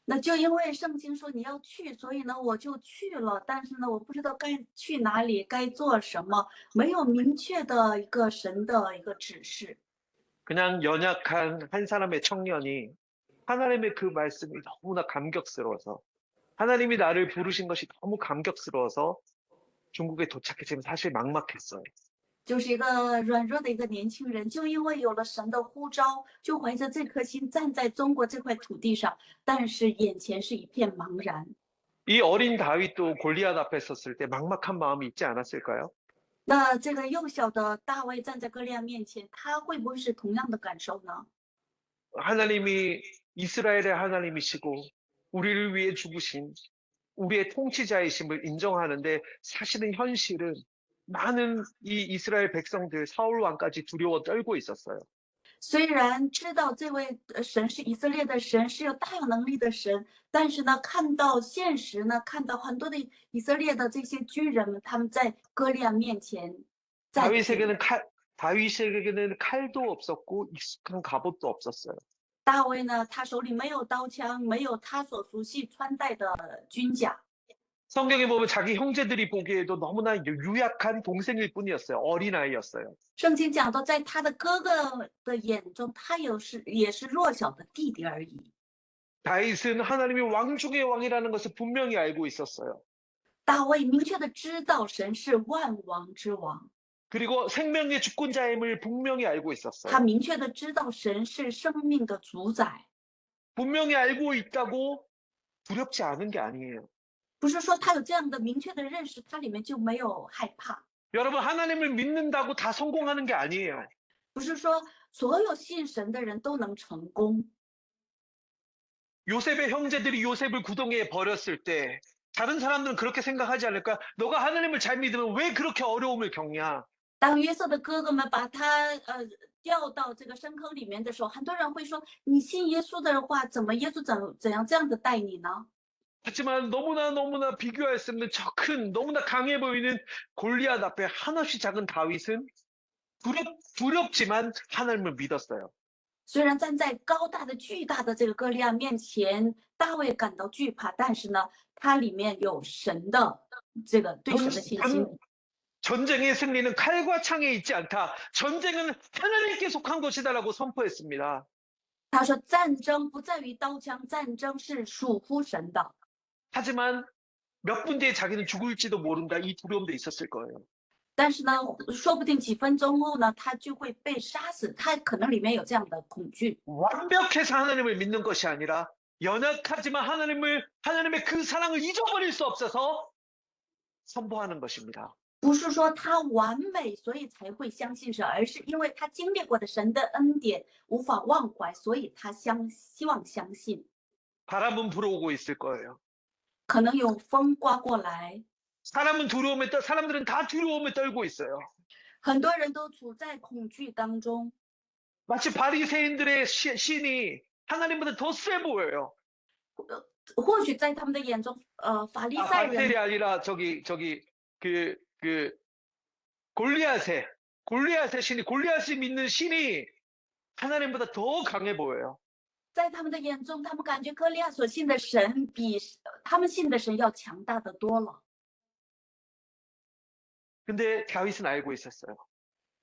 那就因为圣经说你要去，所以呢我就去了。但是呢，我不知道该去哪里，该做什么，没有明确的一个神的一个指示。 그냥 연약한 한 사람의 청년이 하나님의 그 말씀이 너무나 감격스러워서 하나님이 나를 부르신 것이 너무 감격스러워서 중국에 도착했지만 사실 막막했어요. 就是一个软弱的一个年轻人，就因为有了神的呼召，就怀着这颗心站在中国这块土地上，但是眼前是一片茫然。 이 어린 다윗도 골리앗 앞에 섰을 때 막막한 마음이 있지 않았을까요? 那这个幼小的大卫站在歌利亚面前，他会不会是同样的感受呢？ 하나님이 이스라엘의 하나님이시고 우리를 위해 죽으신 우리의 통치자이심을 인정하는데 사실은 현실은 많은 이 이스라엘 백성들 사울 왕까지 두려워 떨고 있었어요. 虽然知道这位神是以色列的神，是有大有能力的神，但是呢，看到现实呢，看到很多的以色列的这些军人们，他们在歌利亚面前在惧。 다윗에게는 칼도 없었고 익숙한 갑옷도 없었어요. 大卫呢，他手里没有刀枪，没有他所熟悉穿戴的军甲。 성경에 보면 자기 형제들이 보기에도 너무나 유약한 동생일 뿐이었어요. 어린아이였어요. 圣经讲到，在他的哥哥的眼中，他也是弱小的弟弟而已。 다윗은 하나님이 왕 중의 왕이라는 것을 분명히 알고 있었어요. 大卫明确的知道神是万王之王， 그리고 생명의 주권자임을 분명히 알고 他 있었어요. 明确的知道神是生命的主宰。 분명히 알고 있다고 두렵지 않은 게 아니에요. 不是说他有这样的明确的认识，他里面就没有害怕。 여러분, 하나님을 믿는다고 다 성공하는 게 아니에요. 不是说所有信神的人都能成功。 요셉의 형제들이 요셉을 구덩이에 버렸을 때 다른 사람들은 그렇게 생각하지 않을까? 너가 하나님을 잘 믿으면 왜 그렇게 어려움을 겪냐? 当约瑟的哥哥们把他掉到这个深坑里面的时候，很多人会说：“你信耶稣的话，怎么耶稣怎样这样的待你呢？” 하지만 너무나 비교할 수 없는 저 큰, 너무나 강해 보이는 골리앗 앞에 한없이 작은 다윗은 두렵지만 하나님을 믿었어요. 虽然站在高大的、巨大的这个歌利亚面前，大卫感到惧怕，但是呢，他里面有神的这个对神的信心。 전쟁의 승리는 칼과 창에 있지 않다. 전쟁은 하나님께 속한 것이다라고 선포했습니다. 他说：“战争不在于刀枪，战争是属乎神的。” 하지만 몇 분 뒤에 자기는 죽을지도 모른다. 이 두려움도 있었을 거예요. 但是呢，说不定几分钟后呢，他就会被杀死。他可能里面有这样的恐惧。 완벽해서 하나님을 믿는 것이 아니라 연약하지만 하나님의 그 사랑을 잊어버릴 수 없어서 선포하는 것입니다. 不是说他完美，所以才会相信神，而是因为他经历过的神的恩典无法忘怀，所以他希望相信。 바람은 불어오고 있을 거예요. 可能有风刮过来， 사람들은 다 두려움에 떨고 있어요. 很多人都处在恐惧当中。 마치 바리새인들의 신이 하나님보다 더 세 보여요. 或许在他们的眼中，法利赛人 바리새인이 아니라 골리앗의 신이 골리앗이 믿는 신이 하나님보다 더 강해 보여요. 在他们的眼中，他们感觉歌利亚所信的神比他们信的神要强大的多了。 근데 다윗은 알고 있었어요.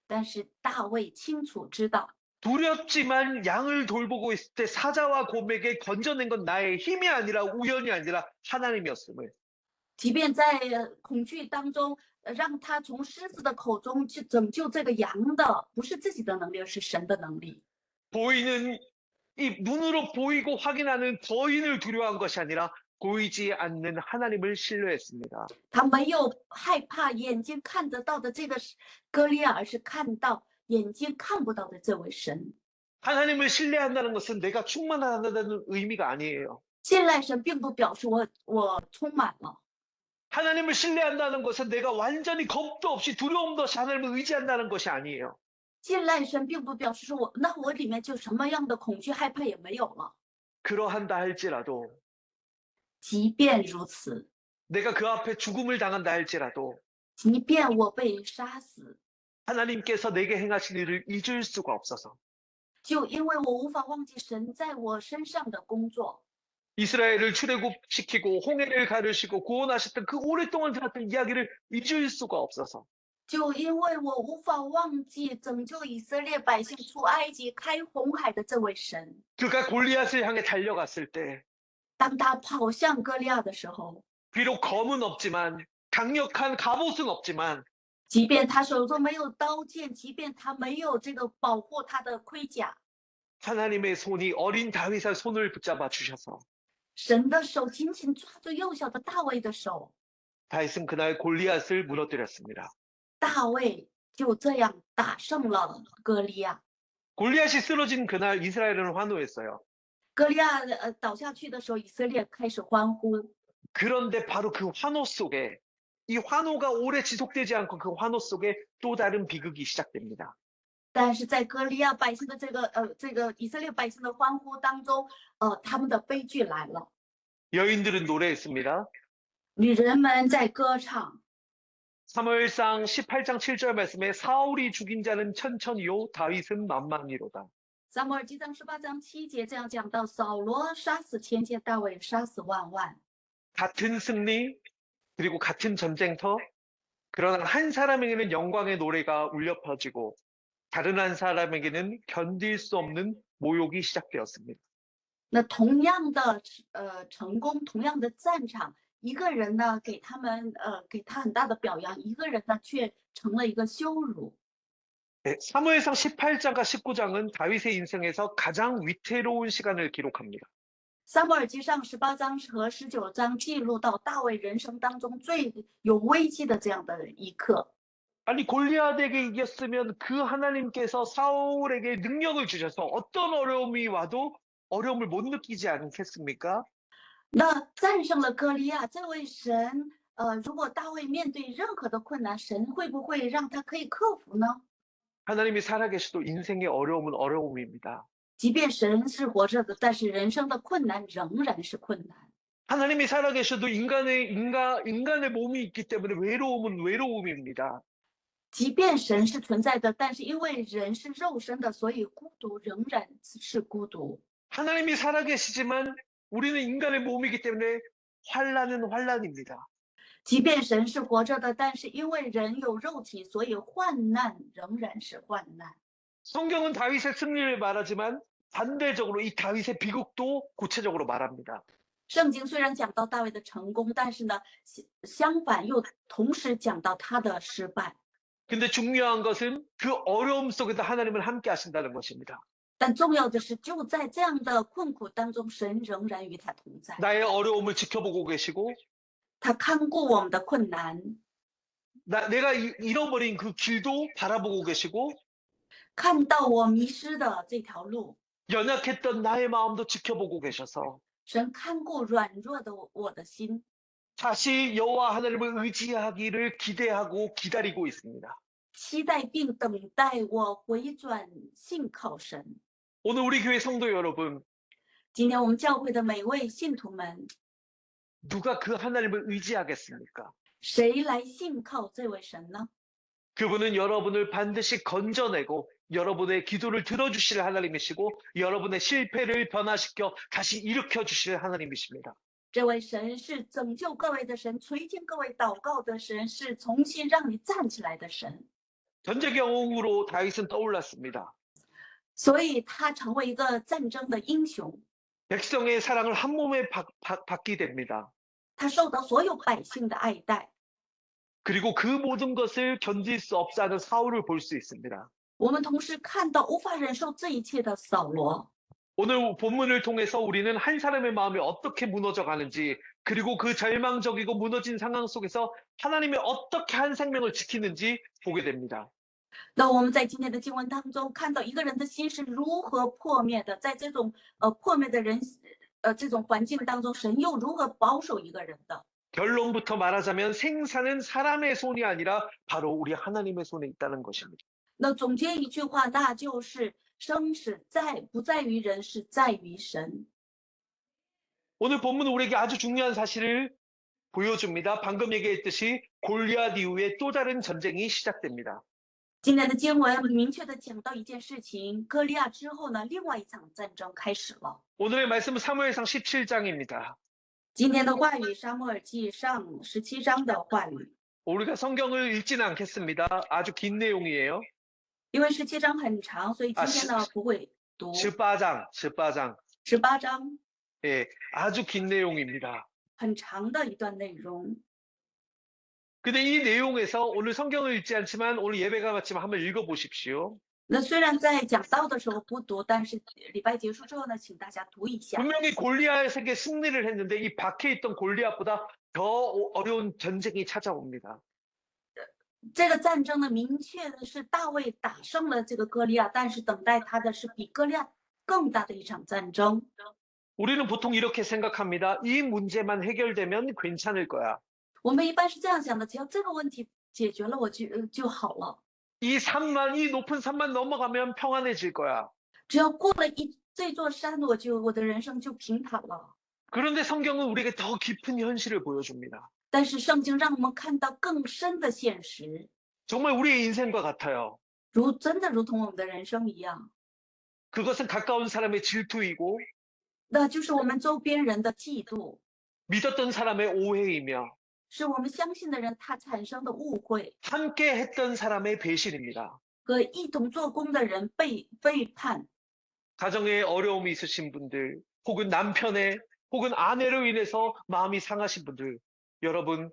但是大卫清楚知道， 두렵지만 양을 돌보고 있을 때 사자와 곰에게 건져낸 건 나의 힘이 아니라 우연이 아니라 하나님이었음을. 即便在恐惧当中，让他从狮子的口中去拯救这个羊的，不是自己的能力，而是神的能力。 보이는 이 눈으로 보이고 확인하는 거인을 두려워한 것이 아니라 보이지 않는 하나님을 신뢰했습니다. 他没有害怕眼睛看得到的这个歌利亚，而是看到眼睛看不到的这位神。 하나님을 신뢰한다는 것은 내가 충만하다는 의미가 아니에요. 信赖神并不表示我充满了。 하나님을 신뢰한다는 것은 내가 완전히 겁도 없이 두려움도 없이 하나님을 의지한다는 것이 아니에요. 信赖神并不表示说我里面就什么样的恐惧害怕也没有了。 그러한다 할지라도 即便如此， 내가 그 앞에 죽음을 당한다 할지라도 即便我被杀死， 하나님께서 내게 행하신 일을 잊을 수가 없어서 就因为我无法忘记神在我身上的工作， 이스라엘을 출애굽시키고 홍해를 가르시고 구원하셨던 그 오랫동안 들었던 이야기를 잊을 수가 없어서 就因为我无法忘记拯救以色列百姓出埃及、开红海的这位神。 그가 골리앗을 향해 달려갔을 때 当他跑向歌利亚的时候， 비록 검은 없지만 강력한 갑옷은 없지만 即便他手中没有刀剑，即便他没有这个保护他的盔甲， 하나님의 손이 어린 다윗의 손을 붙잡아 주셔서 神的手紧紧抓住幼小的大卫的手， 다윗은 그날 골리앗을 무너뜨렸습니다. 大卫就这样打胜了歌利亚。 골리앗이 쓰러진 그날 이스라엘은 환호했어요. 歌利亚倒下去的时候，以色列开始欢呼。 그런데 바로 그 환호 속에 이 환호가 오래 지속되지 않고 그 환호 속에 또 다른 비극이 시작됩니다. 但是在歌利亚百姓的这个以色列百姓的欢呼当中，他们的悲剧来了。 여인들은 노래했습니다. 女人们在歌唱。 사무엘상 18장 7절 말씀에 사울이 죽인 자는 천천히요 다윗은 만만히로다. 撒母耳记上18章7节这样讲到：扫罗杀死千千，大卫杀死万万。 같은 승리 그리고 같은 전쟁터 그러나 한 사람에게는 영광의 노래가 울려 퍼지고 다른 한 사람에게는 견딜 수 없는 모욕이 시작되었습니다. 那同样的成功，同样的战场，一个人呢给他很大的表扬，一个人呢却成了一个羞辱。 네, 사무엘상 18장과 19장은 다윗의 인생에서 가장 위태로운 시간을 기록합니다. 撒母耳记上18章和19章记录到大卫人生当中最有危机的这样的一刻。 아니 골리앗에게 이겼으면 그 하나님께서 사울에게 능력을 주셔서 어떤 어려움이 와도 어려움을 못 느끼지 않겠습니까? 那战胜了歌利亚，这位神，如果大卫面对任何的困难，神会不会让他可以克服呢？ 하나님이 살아계셔도 인생의 어려움은 어려움입니다. 即便神是活着的，但是人生的困难仍然是困难。 하나님이 살아계셔도 인간의 몸이 있기 때문에 외로움은 외로움입니다. 即便神是存在的，但是因为人是肉身的，所以孤独仍然是孤独。 하나님이 살아계시지만 우리는 인간의 몸이기 때문에 환난은 환난입니다. 即便神是活着的，但是因为人有肉体，所以患难仍然是患难。 성경은 다윗의 승리를 말하지만 반대적으로 이 다윗의 비극도 구체적으로 말합니다. 圣经虽然讲到大卫的成功，但是呢，相反又同时讲到他的失败。 근데 중요한 것은 그 어려움 속에도 하나님은 함께 하신다는 것입니다. 但重要的是，就在这样的困苦当中，神仍然与他同在。 나의 어려움을 지켜보고 계시고 他看顾我们的困难， 내가 잃어버린 그 길도 바라보고 계시고 看到我迷失的这条路， 연약했던 나의 마음도 지켜보고 계셔서 神看顾软弱的我的心， 다시 여호와 하나님을 의지하기를 기대하고 기다리고 있습니다. 期待并等待我回转信靠神。 오늘 우리 교회 성도 여러분, 今天我们教会的每位信徒们， 누가 그 하나님을 의지하겠습니까? 谁来信靠这位神呢？ 그분은 여러분을 반드시 건져내고 여러분의 기도를 들어주실 하나님이시고 여러분의 실패를 변화시켜 다시 일으켜 주실 하나님이십니다. 这位神是拯救各位的神，垂听各位祷告的神，是重新让你站起来的神。 전쟁의 영웅으로 다윗은 떠올랐습니다. 所以他成为一个战争的英雄， 백성의 사랑을 한 몸에 받게 됩니다. 他受到所有百姓的爱戴。 그리고 그 모든 것을 견딜 수 없어 하는 사울을 볼 수 있습니다. 我们同时看到无法忍受这一切的扫罗。 오늘 본문을 통해서 우리는 한 사람의 마음이 어떻게 무너져 가는지 그리고 그 절망적이고 무너진 상황 속에서 하나님이 어떻게 한 생명을 지키는지 보게 됩니다. 那我们在今天的经文当中看到一个人的心是如何破灭的，在这种破灭的人这种环境当中，神又如何保守一个人的？ 결론부터 말하자면 생사는 사람의 손이 아니라 바로 우리 하나님의 손에 있다는 것입니다. 那总结一句话，那就是生死不在于人，是在于神。 오늘 본문은 우리에게 아주 중요한 사실을 보여줍니다. 방금 얘기했듯이 골리앗 이후에 또 다른 전쟁이 시작됩니다. 今天的经文明确的讲到一件事情，歌利亚之后呢，另外一场战争开始了。 오늘의 말씀은 사무엘상 17장입니다. 今天的话语，撒母耳记上17章的话语， 우리가 성경을 읽지는 않겠습니다. 아주 긴 내용이에요. 因为17章很长，所以今天呢不会读 18장. 18章， 예, 아주 긴 내용입니다. 很长的一段内容。 근데 이 내용에서 오늘 성경을 읽지 않지만 오늘 예배가 마치면 한번 읽어보십시오. 那虽然在讲道的时候不读，但是礼拜结束之后呢，请大家读一下。 분명히 골리앗에게 승리를 했는데 이 밖에 있던 골리앗보다 더 어려운 전쟁이 찾아옵니다. 这个战争呢，明确的是大卫打胜了这个歌利亚，但是等待他的是比歌利亚更大的一场战争。 우리는 보통 이렇게 생각합니다. 이 문제만 해결되면 괜찮을 거야. 我们一般是这样想的，只要这个问题解决了，我就好了。 이 높은 산만 넘어가면 평안해질 거야. 只要过了这座山，我的人生就平坦了。 그런데 성경은 우리에게 더 깊은 현실을 보여줍니다. 但是圣经让我们看到更深的现实， 정말 우리의 인생과 같아요. 真的如同我们的人生一样， 그것은 가까운 사람의 질투이고 那就是我们周边人的嫉妒， 믿었던 사람의 오해이며 是我们相信的人他产生的误会， 함께 했던 사람의 배신입니다. 和一同做工的人背叛。 가정에 어려움이 있으신 분들, 혹은 남편의 혹은 아내로 인해서 마음이 상하신 분들, 여러분,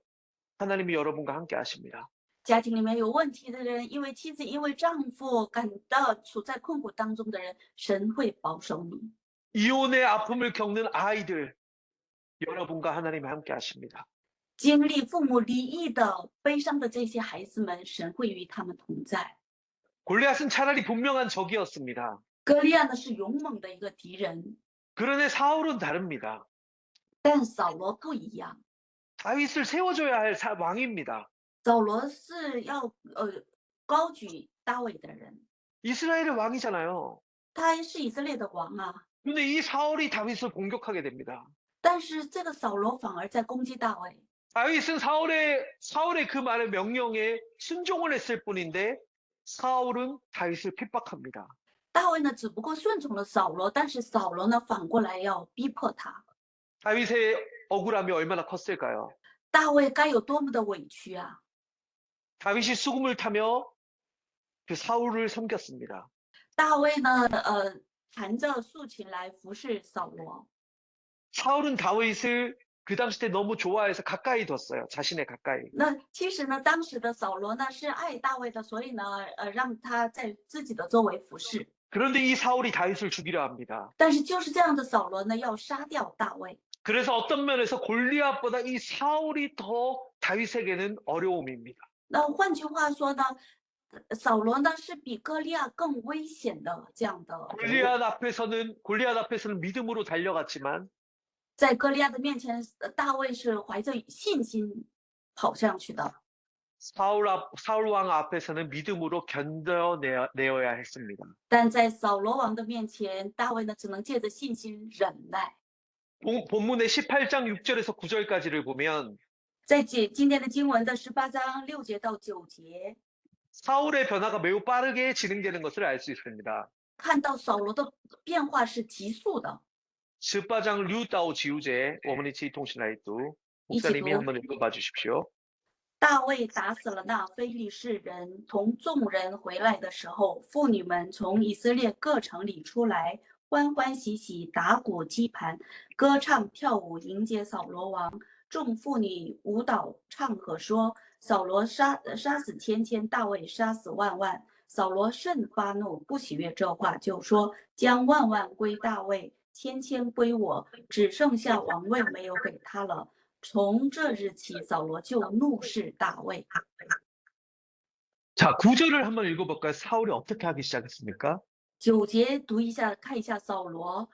하나님이 여러분과 함께 하십니다. 家庭里面有问题的人，因为妻子、因为丈夫感到处在困苦当中的人，神会保守你。 이혼의 아픔을 겪는 아이들, 여러분과 하나님이 함께 하십니다. 经历父母离异的悲伤的这些孩子们，神会与他们同在。 골리앗은 차라리 분명한 적이었습니다. 歌利亚呢是勇猛的一个敌人， 그러나 사울은 다릅니다. 但扫罗不一样。 다윗을 세워줘야 할 왕입니다. 扫罗是要高举大卫的人， 이스라엘의 왕이잖아요. 他是以色列的王啊。 근데 이 사울이 다윗을 공격하게 됩니다. 但是这个扫罗反而在攻击大卫。 다윗은 사울의 그 말의 명령에 순종을 했을 뿐인데 사울은 다윗을 핍박합니다. 大卫呢只不过顺从了扫罗，但是扫罗呢反过来要逼迫他。 다윗의 억울함이 얼마나 컸을까요? 大卫该有多么的委屈啊！ 다윗이 수금을 타며 그 사울을 섬겼습니다. 大卫呢弹着竖琴来服侍扫罗。 사울은 다윗을 그 당시 때 너무 좋아해서 가까이 뒀어요. 자신의 가까이. 那其实呢，当时的扫罗呢是爱大卫的，所以呢让他在自己的周围服侍。 그런데 이 사울이 다윗을 죽이려 합니다. 但是就是这样的扫罗呢要杀掉大卫。 그래서 어떤 면에서 골리앗보다 이 사울이 더 다윗에게는 어려움입니다. 那换句话说呢，扫罗呢是比歌利亚更危险的这样的人物。 골리앗 앞에서는 믿음으로 달려갔지만 在歌利亚的面前，大卫是怀着信心跑上去的。 사울 왕 앞에서는 믿음으로 견뎌내어야 했습니다. 但在扫罗王的面前，大卫呢只能借着信心忍耐。 본문의 18장 6절에서 9절까지를 보면 在今天的经文的18章6节到9节， 사울의 변화가 매우 빠르게 진행되는 것을 알 수 있습니다. 看到扫罗的变化是急速的。 18장 6到9节 어머니 통신라이트 목사님이 한번 읽어봐 주십시오. 大卫打死了那非利士人，同众人回来的时候，妇女们从以色列各城里出来，欢欢喜喜打鼓击盘，歌唱跳舞迎接扫罗王。众妇女舞蹈唱和说：“扫罗杀死千千，大卫杀死万万。”扫罗甚发怒，不喜悦这话，就说：“将万万归大卫，千千归我，只剩下王位没有给他了。” 从这日起，扫罗就怒视大卫。 자, 9절을 한번 읽어볼까요? 사울이 어떻게 하기 시작했습니까? 9节读一下，看一下扫罗。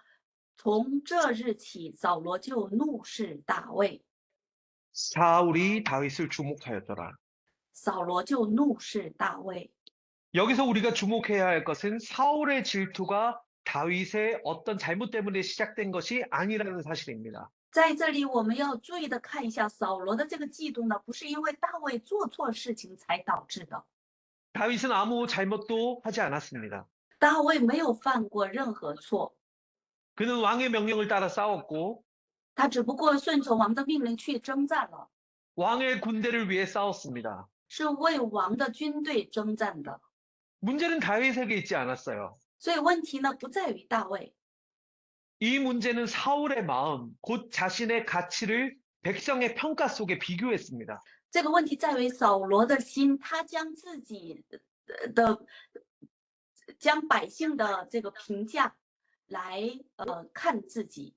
从这日起，扫罗就怒视大卫。 사울이 다윗을 주목하였더라. 扫罗就怒视大卫。 여기서 우리가 주목해야 할 것은 사울의 질투가 다윗의 어떤 잘못 때문에 시작된 것이 아니라는 사실입니다. 在这里，我们要注意的看一下扫罗的这个嫉妒呢，不是因为大卫做错事情才导致的。 다윗은 아무 잘못도 하지 않았습니다. 大卫没有犯过任何错， 그는 왕의 명령을 따라 싸웠고 他只不过顺从王的命令去征战了， 왕의 군대를 위해 싸웠습니다. 是为王的军队征战的。 문제는 다윗에게 있지 않았어요. 所以问题呢不在于大卫， 이 문제는 사울의 마음, 곧 자신의 가치를 백성의 평가 속에 비교했습니다. 这个问题在于扫罗的心，他将自己的将百姓的这个评价来看自己。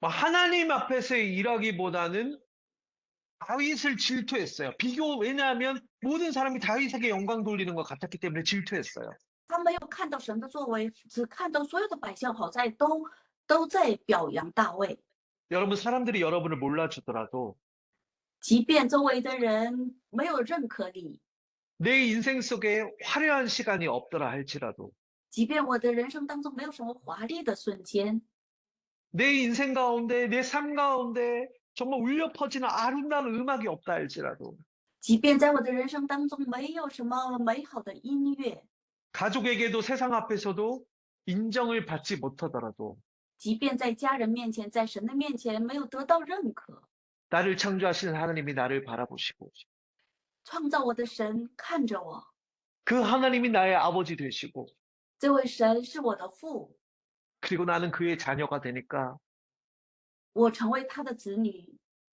하나님 앞에서 일하기보다는 다윗을 질투했어요. 왜냐하면 모든 사람이 다윗에게 영광 돌리는 것 같았기 때문에 질투했어요. 他没有看到神的作为，只看到所有的百姓好在都在表扬大卫。 여러분, 사람들이 여러분을 몰라주더라도 即便周围的人没有认可你， 내 인생 속에 화려한 시간이 없더라 할지라도 即便我的人生当中没有什么华丽的瞬间， 내 인생 가운데, 내 삶 가운데 정말 울려 퍼지는 아름다운 음악이 없다 할지라도 即便在我的人生当中没有什么美好的音乐， 가족에게도 세상 앞에서도 인정을 받지 못하더라도 即便在家人面前，在神的面前没有得到认可， 나를 창조하시는 하나님이 나를 바라보시고 创造我的神看着我， 그 하나님이 나의 아버지 되시고 这位神是我的父， 그리고 나는 그의 자녀가 되니까 我成为他的子女。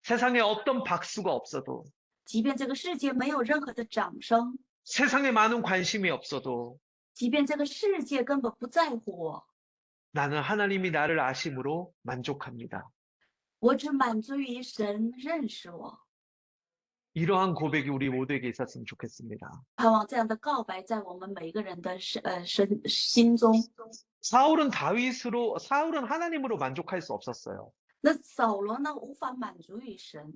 세상에 어떤 박수가 없어도 即便这个世界没有任何的掌声， 세상에 많은 관심이 없어도 即便这个世界根本不在乎我， 나는 하나님이 나를 아심으로 만족합니다. 我只满足于神认识我。 이러한 고백이 우리 모두에게 있었으면 좋겠습니다. 盼望这样的告白在我们每一个人的心中。 사울은 하나님으로 만족할 수 없었어요. 那扫罗呢，无法满足于神，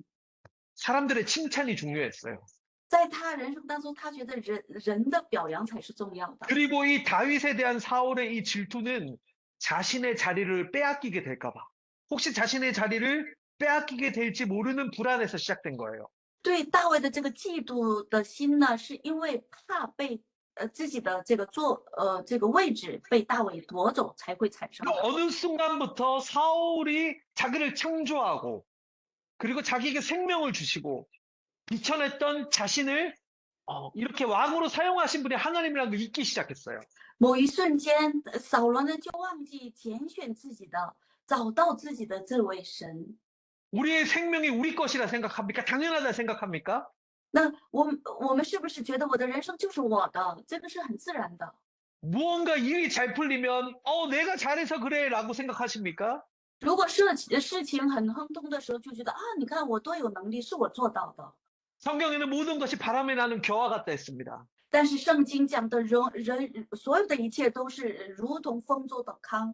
사람들의 칭찬이 중요했어요. 在他人生当中，他觉得人的表扬才是重要的。 그리고 이 다윗에 대한 사울의 이 질투는 자신의 자리를 빼앗기게 될까 봐. 혹시 자신의 자리를 빼앗기게 될지 모르는 불안에서 시작된 거예요. 对大卫的这个嫉妒的心呢，是因为怕被自己的这个位置被大卫夺走才会产生 그 的。 어느 순간부터 사울이 자기를 창조하고 그리고 자기에게 생명을 주시고 비천했던 자신을 이렇게 왕으로 사용하신 분이 하나님이라는 걸 잊기 시작했어요. 某一瞬间，扫罗呢就忘记拣选自己的，找到自己的这位神。 우리의 생명이 우리 것이라 생각합니까? 당연하다 생각합니까? 那我们是不是觉得我的人生就是我的？这个是很自然的。 무언가 일이 잘 풀리면 내가 잘해서 그래라고 생각하십니까? 如果事情很亨通的时候，就觉得啊，你看我多有能力，是我做到的。 성경에는 모든 것이 바람에 나는 겨와 같다 했습니다. 但是圣经讲的所有的一切都是如同风中的糠。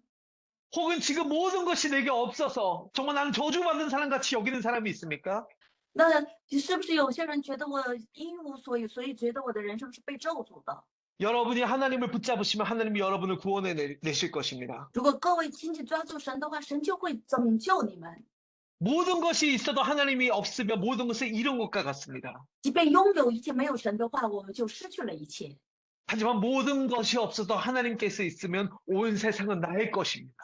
혹은 지금 모든 것이 내게 없어서 정말 나는 저주받는 사람같이 여기는 사람이 있습니까? 那是不是有些人觉得我一无所有，所以觉得我的人生是被咒诅的？ 여러분이 하나님을 붙잡으시면 하나님이 여러분을 구원해 내실 것입니다. 如果各位紧紧抓住神的话，神就会拯救你们。 모든 것이 있어도 하나님이 없으면 모든 것을 잃은 것과 같습니다. 即便拥有一切，没有神的话，我们就失去了一切。 하지만 모든 것이 없어도 하나님께서 있으면 온 세상은 나의 것입니다.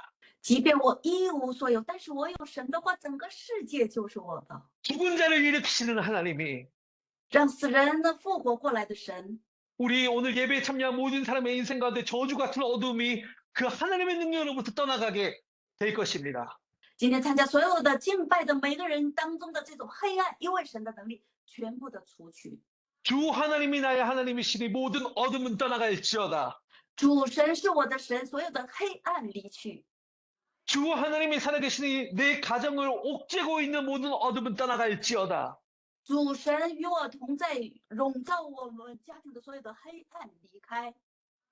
即便我一无所有，但是我有神的话，整个世界就是我的。 죽은 자를 일으키시는 하나님이 让死人呢复活过来的神， 우리 오늘 예배에 참여한 모든 사람의 인생 가운데 저주 같은 어둠이 그 하나님의 능력으로부터 떠나가게 될 것입니다. 今天参加所有的敬拜的每个人当中的这种黑暗，因为神的能力全部的除去。 주 하나님이 나의 하나님이시니 모든 어둠은 떠나갈지어다. 主神是我的神，所有的黑暗离去。 주 하나님이 살아계시니 내 가정을 옥죄고 있는 모든 어둠은 떠나갈지어다. 主神与我同在，笼罩我们家庭的所有的黑暗离开。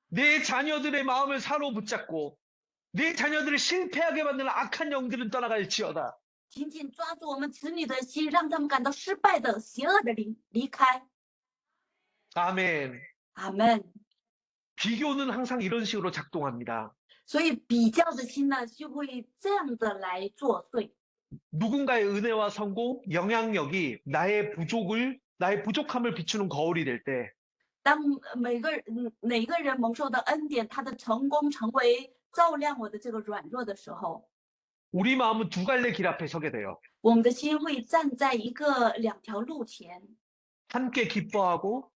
내 자녀들의 마음을 사로붙잡고 내 자녀들을 실패하게 만드는 악한 영들은 떠나갈지어다. 紧紧抓住我们子女的心，让他们感到失败的、邪恶的灵离开。 아멘. 阿门。 비교는 항상 이런 식으로 작동합니다. 所以比较的心呢，就会这样的来作祟。 누군가의 은혜와 성공, 영향력이 나의 부족함을 비추는 거울이 될 때, 当哪个人蒙受的恩典，他的成功成为照亮我的这个软弱的时候， 우리 마음은 두 갈래 길 앞에 서게 돼요. 我们的心会站在两条路前， 함께 기뻐하고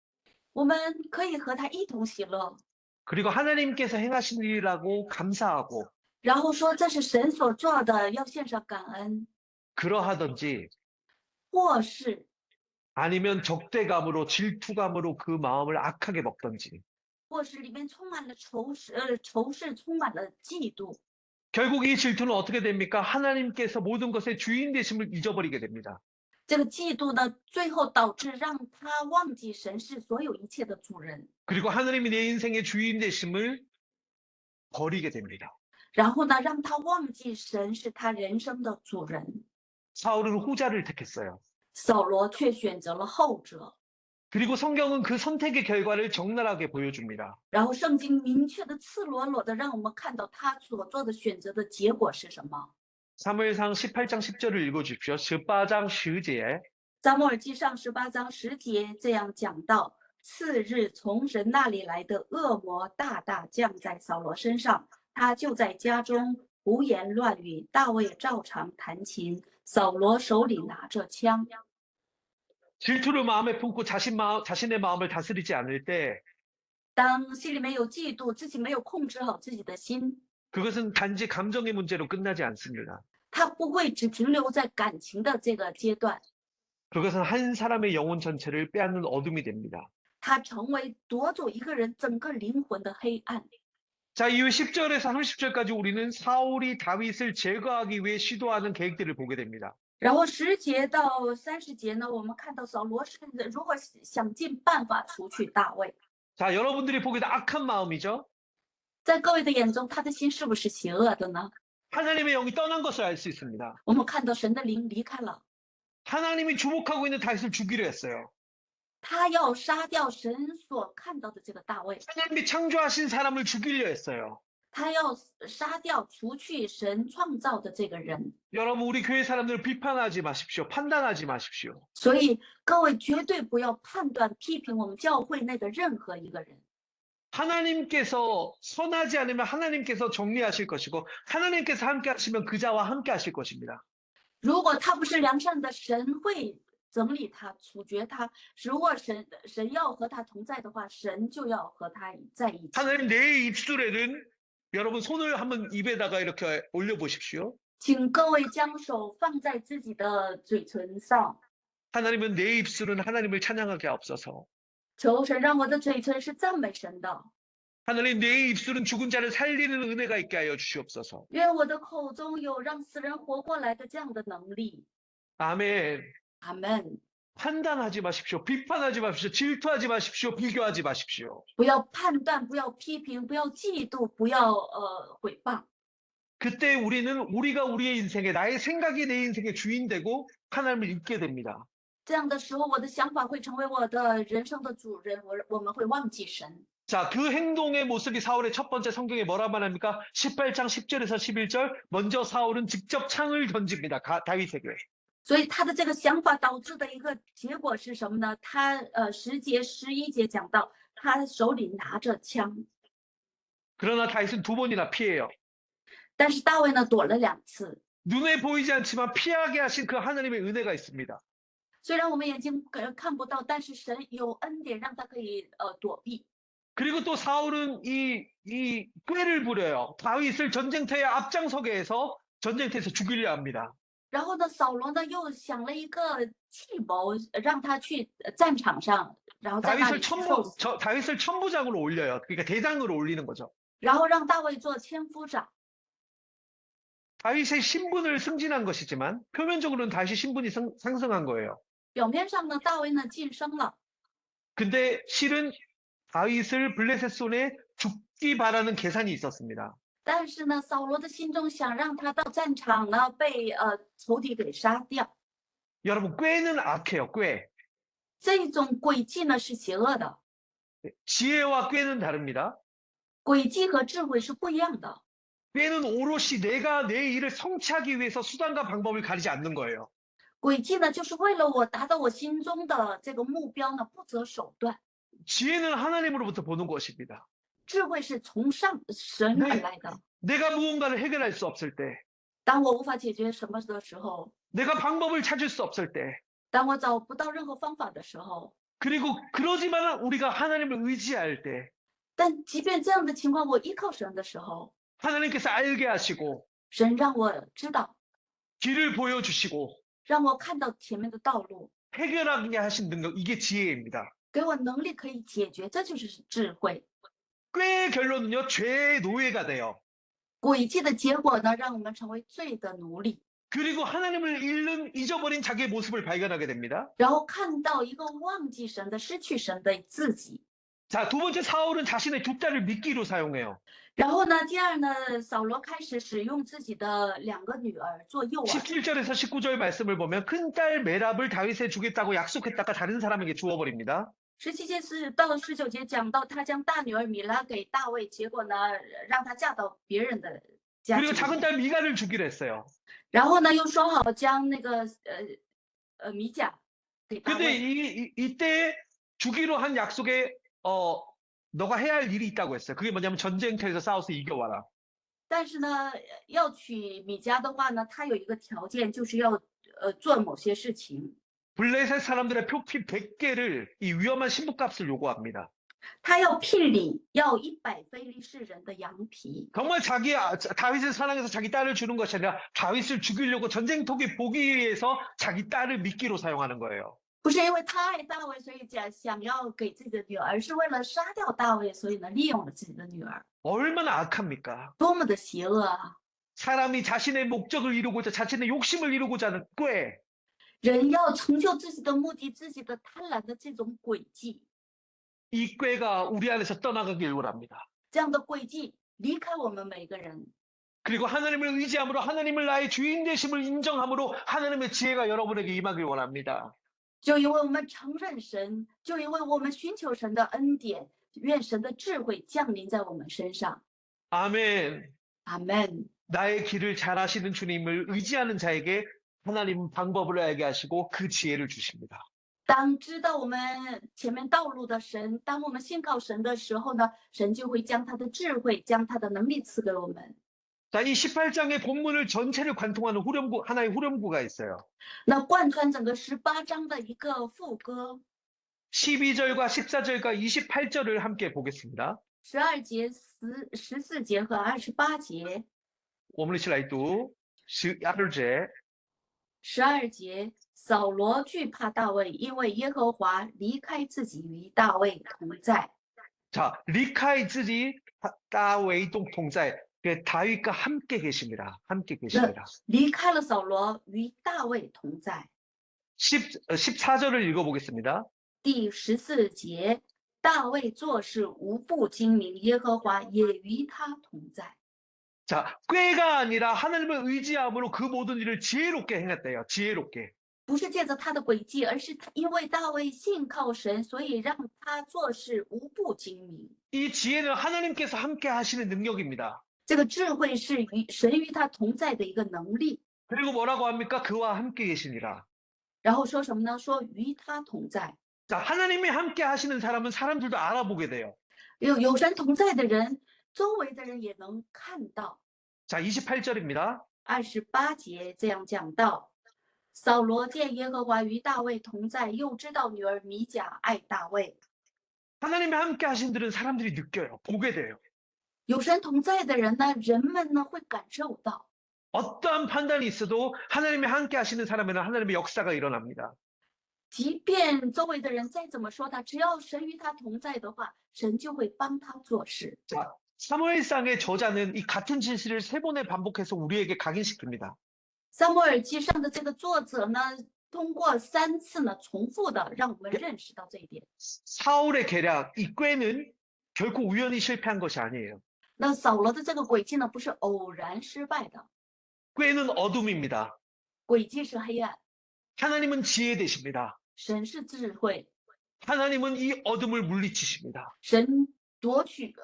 我们可以和他一同喜乐， 그리고 하나님께서 행하신 일이라고 감사하고 然后说这是神所做的，要献上感恩， 그러하든지 或是 아니면 적대감으로 질투감으로 그 마음을 악하게 먹든지 或是里面充满了仇视，充满了嫉妒。 결국 이 질투는 어떻게 됩니까? 하나님께서 모든 것의 주인 되심을 잊어버리게 됩니다. 这个嫉妒呢，最后导致让他忘记神是所有一切的主人， 그리고 하나님이 내 인생의 주인 되심을 버리게 됩니다. 然后呢，让他忘记神是他人生的主人。 사울은 후자를 택했어요. 扫罗却选择了后者。 그리고 성경은 그 선택의 결과를 적나라하게 보여줍니다. 然后圣经明确的、赤裸裸的让我们看到他所做的选择的结果是什么。 사무엘상 18장 10절을 읽어주십시오. 18장 10节. 撒母耳记上18章10节这样讲到：次日，从神那里来的恶魔大大降在扫罗身上，他就在家中胡言乱语。大卫照常弹琴，扫罗手里拿着枪。 질투를 마음에 품고 자신의 마음을 다스리지 않을 때 当心里面有嫉妒，自己没有控制好自己的心， 그것은 단지 감정의 문제로 끝나지 않습니다. 他不会只停留在感情的这个阶段， 그것은 한 사람의 영혼 전체를 빼앗는 어둠이 됩니다. 他成为夺走一个人整个灵魂的黑暗。 자, 이후 10절에서 30절까지 우리는 사울이 다윗을 제거하기 위해 시도하는 계획들을 보게 됩니다. 然后10节到30节呢，我们看到扫罗是如何想尽办法除去大卫。 자, 여러분들이 보기에도 악한 마음이죠? 在各位的眼中，他的心是不是邪恶的呢？ 하나님의 영이 떠난 것을 알 수 있습니다. 我们看到神的灵离开了， 하나님이 주목하고 있는 다윗을 죽이려 했어요. 他要杀掉神所看到的这个大卫， 하나님이 창조하신 사람을 죽이려 했어요. 他要杀掉除去神创造的这个人。 여러분, 우리 교회 사람들을 비판하지 마십시오. 판단하지 마십시오. 所以各位绝对不要判断批评我们教会内的任何一个人。 하나님께서 선하지 않으면 하나님께서 정리하실 것이고 하나님께서 함께 하시면 그자와 함께 하실 것입니다. 如果他不是良善的，神会整理他、处决他。如果神要和他同在的话，神就要和他在一起。 하나님 내 입술에는 여러분 손을 한번 입에다가 이렇게 올려보십시오. 请各位将手放在自己的嘴唇上， 하나님은 내 입술은 하나님을 찬양하게 하옵소서. 求神让我的嘴唇是赞美神的， 하나님 내 입술은 죽은 자를 살리는 은혜가 있게 하여 주시옵소서. 愿我的口中有让死人活过来的这样的能力。 아멘. 阿门。 판단하지 마십시오. 비판하지 마십시오. 질투하지 마십시오. 비교하지 마십시오. 不要判断，不要批评，不要嫉妒，不要毁谤。 그때 우리가 우리의 인생에 나의 생각이 내 인생의 주인 되고 하나님을 잊게 됩니다. 这样的时候，我的想法会成为我的人生的主人，我们会忘记神。 자, 그 행동의 모습이 사울의 첫 번째 성경에 뭐라 말합니까? 18장 10절에서 11절. 먼저 사울은 직접 창을 던집니다. 다윗에게. 所以他的这个想法导致的一个结果是什么呢？他10节、11节讲到，他手里拿着枪， 그러나 다윗은 두 번이나 피해요. 但是大卫呢躲了2次。 눈에 보이지 않지만 피하게 하신 그 하나님의 은혜가 있습니다. 虽然我们眼睛看不到，但是神有恩典让他可以躲避。 그리고 또 사울은 이 꾀를 부려요. 다윗을 전쟁터에 앞장서게 해서 전쟁터에서 죽이려 합니다. 然后呢，扫罗呢又想了一个计谋，让他去战场上，然后在那里去受死， 다윗을 천부장으로 올려요. 그러니까 대장으로 올리는 거죠. 然后让大卫做千夫长。 다윗의 신분을 승진한 것이지만 표면적으로는 다윗의 신분이 상승한 거예요. 表面上呢，大卫呢晋升了， 근데 실은 다윗을 블레셋 손에 죽기 바라는 계산이 있었습니다. 但是呢，扫罗的心中想让他到战场呢被仇敌给杀掉。 여러분, 꾀는 악해요. 꾀. 这种诡计呢是邪恶的， 지혜와 꾀는 다릅니다. 诡计和智慧是不一样的。 꾀는 오롯이 내가 내 일을 성취하기 위해서 수단과 방법을 가리지 않는 거예요. 诡计呢，就是为了我达到我心中的这个目标呢，不择手段。 지혜는 하나님으로부터 보는 것입니다. 智慧是从神而来的。 내가 무언가를 해결할 수 없을 때, 当我无法解决什么的时候， 내가 방법을 찾을 수 없을 때, 当我找不到任何方法的时候， 그리고 그러지만 우리가 하나님을 의지할 때 但即便这样的情况，我依靠神的时候， 하나님께서 알게 하시고 神让我知道， 길을 보여주시고 让我看到前面的道路， 해결하게 하신 능력, 이게 지혜입니다. 给我能力可以解决，这就是智慧。 꾀의 결론은요, 죄의 노예가 돼요. 诡计的结果呢，让我们成为罪的奴隶， 그리고 하나님을 잊어버린 자기의 모습을 발견하게 됩니다. 然后看到一个忘记神的、失去神的自己。 자, 두 번째 사울은 자신의 두 딸을 미끼로 사용해요. 然后呢，第二呢，扫罗开始使用自己的2个女儿做诱饵。 17절에서 19절 말씀을 보면 큰딸 메랍을 다윗에 주겠다고 약속했다가 다른 사람에게 주어버립니다. 17节是到了19节讲到他将大女儿米拉给大卫，结果呢让她嫁到别人的家 그리고 庭 작은 里， 딸 미가를 주기로 했어요. 然后呢又说好将那个米甲给大 근데 卫， 이때 주기로 한 약속에 너가 해야 할 일이 있다고 했어요. 그게 뭐냐면 전쟁터에서 싸워서 이겨와라. 但是呢要娶米迦的话呢，他有一个条件，就是要做某些事情， 블레셋 사람들의 표피 100개를 이 위험한 신부값을 요구합니다. 他要聘礼，要100非利士人的羊皮。 정말 다윗을 사랑해서 자기 딸을 주는 것이 아니라 다윗을 죽이려고 전쟁터에 보기 위해서 자기 딸을 미끼로 사용하는 거예요. 不是因为他爱大卫，所以想要给自己的女儿，而是为了杀掉大卫，所以呢利用了自己的女儿， 얼마나 악합니까? 多么的邪恶啊！ 사람이 자신의 목적을 이루고자 자신의 욕심을 이루고자 하는 꾀. 人要成就自己的目的，自己的贪婪的这种诡计， 이 꾀가 우리 안에서 떠나가길 원합니다. 这样的诡计离开我们每个人。 그리고 하나님을 의지함으로 하나님을 나의 주인 되심을 인정함으로 하나님의 지혜가 여러분에게 임하길 원합니다. 就因为我们承认神，就因为我们寻求神的恩典，愿神的智慧降临在我们身上。 아멘. 阿门。 나의 길을 잘 아시는 주님을 의지하는 자에게 하나님은 방법을 알게 하시고 그 지혜를 주십니다. 当知道我们前面道路的神，当我们信靠神的时候呢，神就会将他的智慧、将他的能力赐给我们。 자, 이 18장의 본문을 전체를 관통하는 후렴구, 하나의 후렴구가 있어요. 那贯穿整个18章的一个副歌， 12절과 14절과 28절을 함께 보겠습니다. 12节、14节和28节。 我们一起来读12节。 12节，扫罗惧怕大卫，因为耶和华离开自己与大卫同在。 자, 리카이즈지 다웨이 동통자에 다윗과 함께 계십니다. 함께 계십니다. 离开了扫罗，与大卫同在。 14절을 읽어보겠습니다. 第14节，大卫做事无不精明，耶和华也与他同在。 자, 꾀가 아니라 하나님을 의지함으로 그 모든 일을 지혜롭게 행했대요. 지혜롭게. 不是借着他的诡计，而是因为大卫信靠神，所以让他做事无不精明。 이 지혜는 하나님께서 함께 하시는 능력입니다. 这个智慧是神与他同在的一个能力。 그리고 뭐라고 합니까? 그와 함께 계시니라. 然后说什么呢？说与他同在。 자, 하나님이 함께 하시는 사람은 사람들도 알아보게 돼요. 有神同在的人，周围的人也能看到。 자, 28절입니다. 28节这样讲到：扫罗见耶和华与大卫同在，又知道女儿米甲爱大卫。 하나님이 함께 하신 들은 사람들이 느껴요. 보게 돼요. 有神同在的人呢，人们呢会感受到。 어떠한 판단이 있어도 하나님이 함께 하시는 사람에는 하나님의 역사가 일어납니다. 即便周围的人再怎么说他，只要神与他同在的话，神就会帮他做事。 자, 사무엘상의 저자는 이 같은 진실을 세 번에 반복해서 우리에게 각인시킵니다. 撒母耳记上的这个作者呢，通过3次呢重复的让我们认识到这一点。 사울의 계략, 이 꾀는 결코 우연히 실패한 것이 아니에요. 那扫罗的这个诡计呢，不是偶然失败的， 꾀는 어둠입니다. 诡计是黑暗， 하나님은 지혜 되십니다. 神是智慧， 하나님은 이 어둠을 물리치십니다. 神除去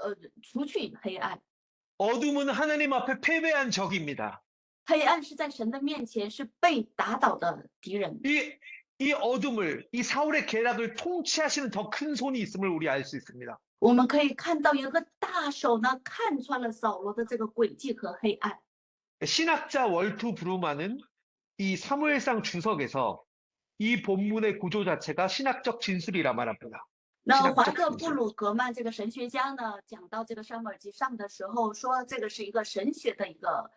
黑暗。 어둠은 하나님 앞에 패배한 적입니다. 黑暗是在神的面前是被打倒的敌人。 이 이 어둠을, 이 사울의 계략을 통치하시는 더 큰 손이 있음을 우리 알 수 있습니다. 我们可以看到有一个大手呢，看穿了扫罗的这个诡计和黑暗。 신학자 월트 브루만은 이 사무엘상 주석에서 이 본문의 구조 자체가 신학적 진술이라 말합니다. 那怀 신학적 特布 진술. 鲁格曼这个神学家呢，讲到这个撒母耳记上的时候，说这个是一个神学的一个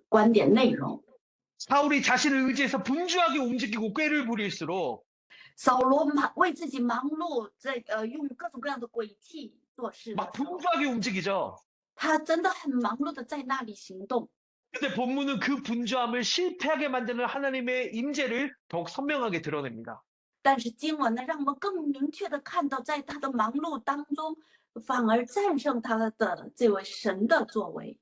观点内容。 사울이 자신을 의지해서 분주하게 움직이고 꾀를 부릴수록 扫罗为自己忙碌，用各种各样的诡计做事的 막 时候， 분주하게 움직이죠. 他真的很忙碌的在那里行动。 근데 본문은 그 분주함을 실패하게 만드는 하나님의 임재를 더욱 선명하게 드러냅니다. 但是经文呢，让我们更明确的看到，在他的忙碌当中，反而战胜他的这位神的作为。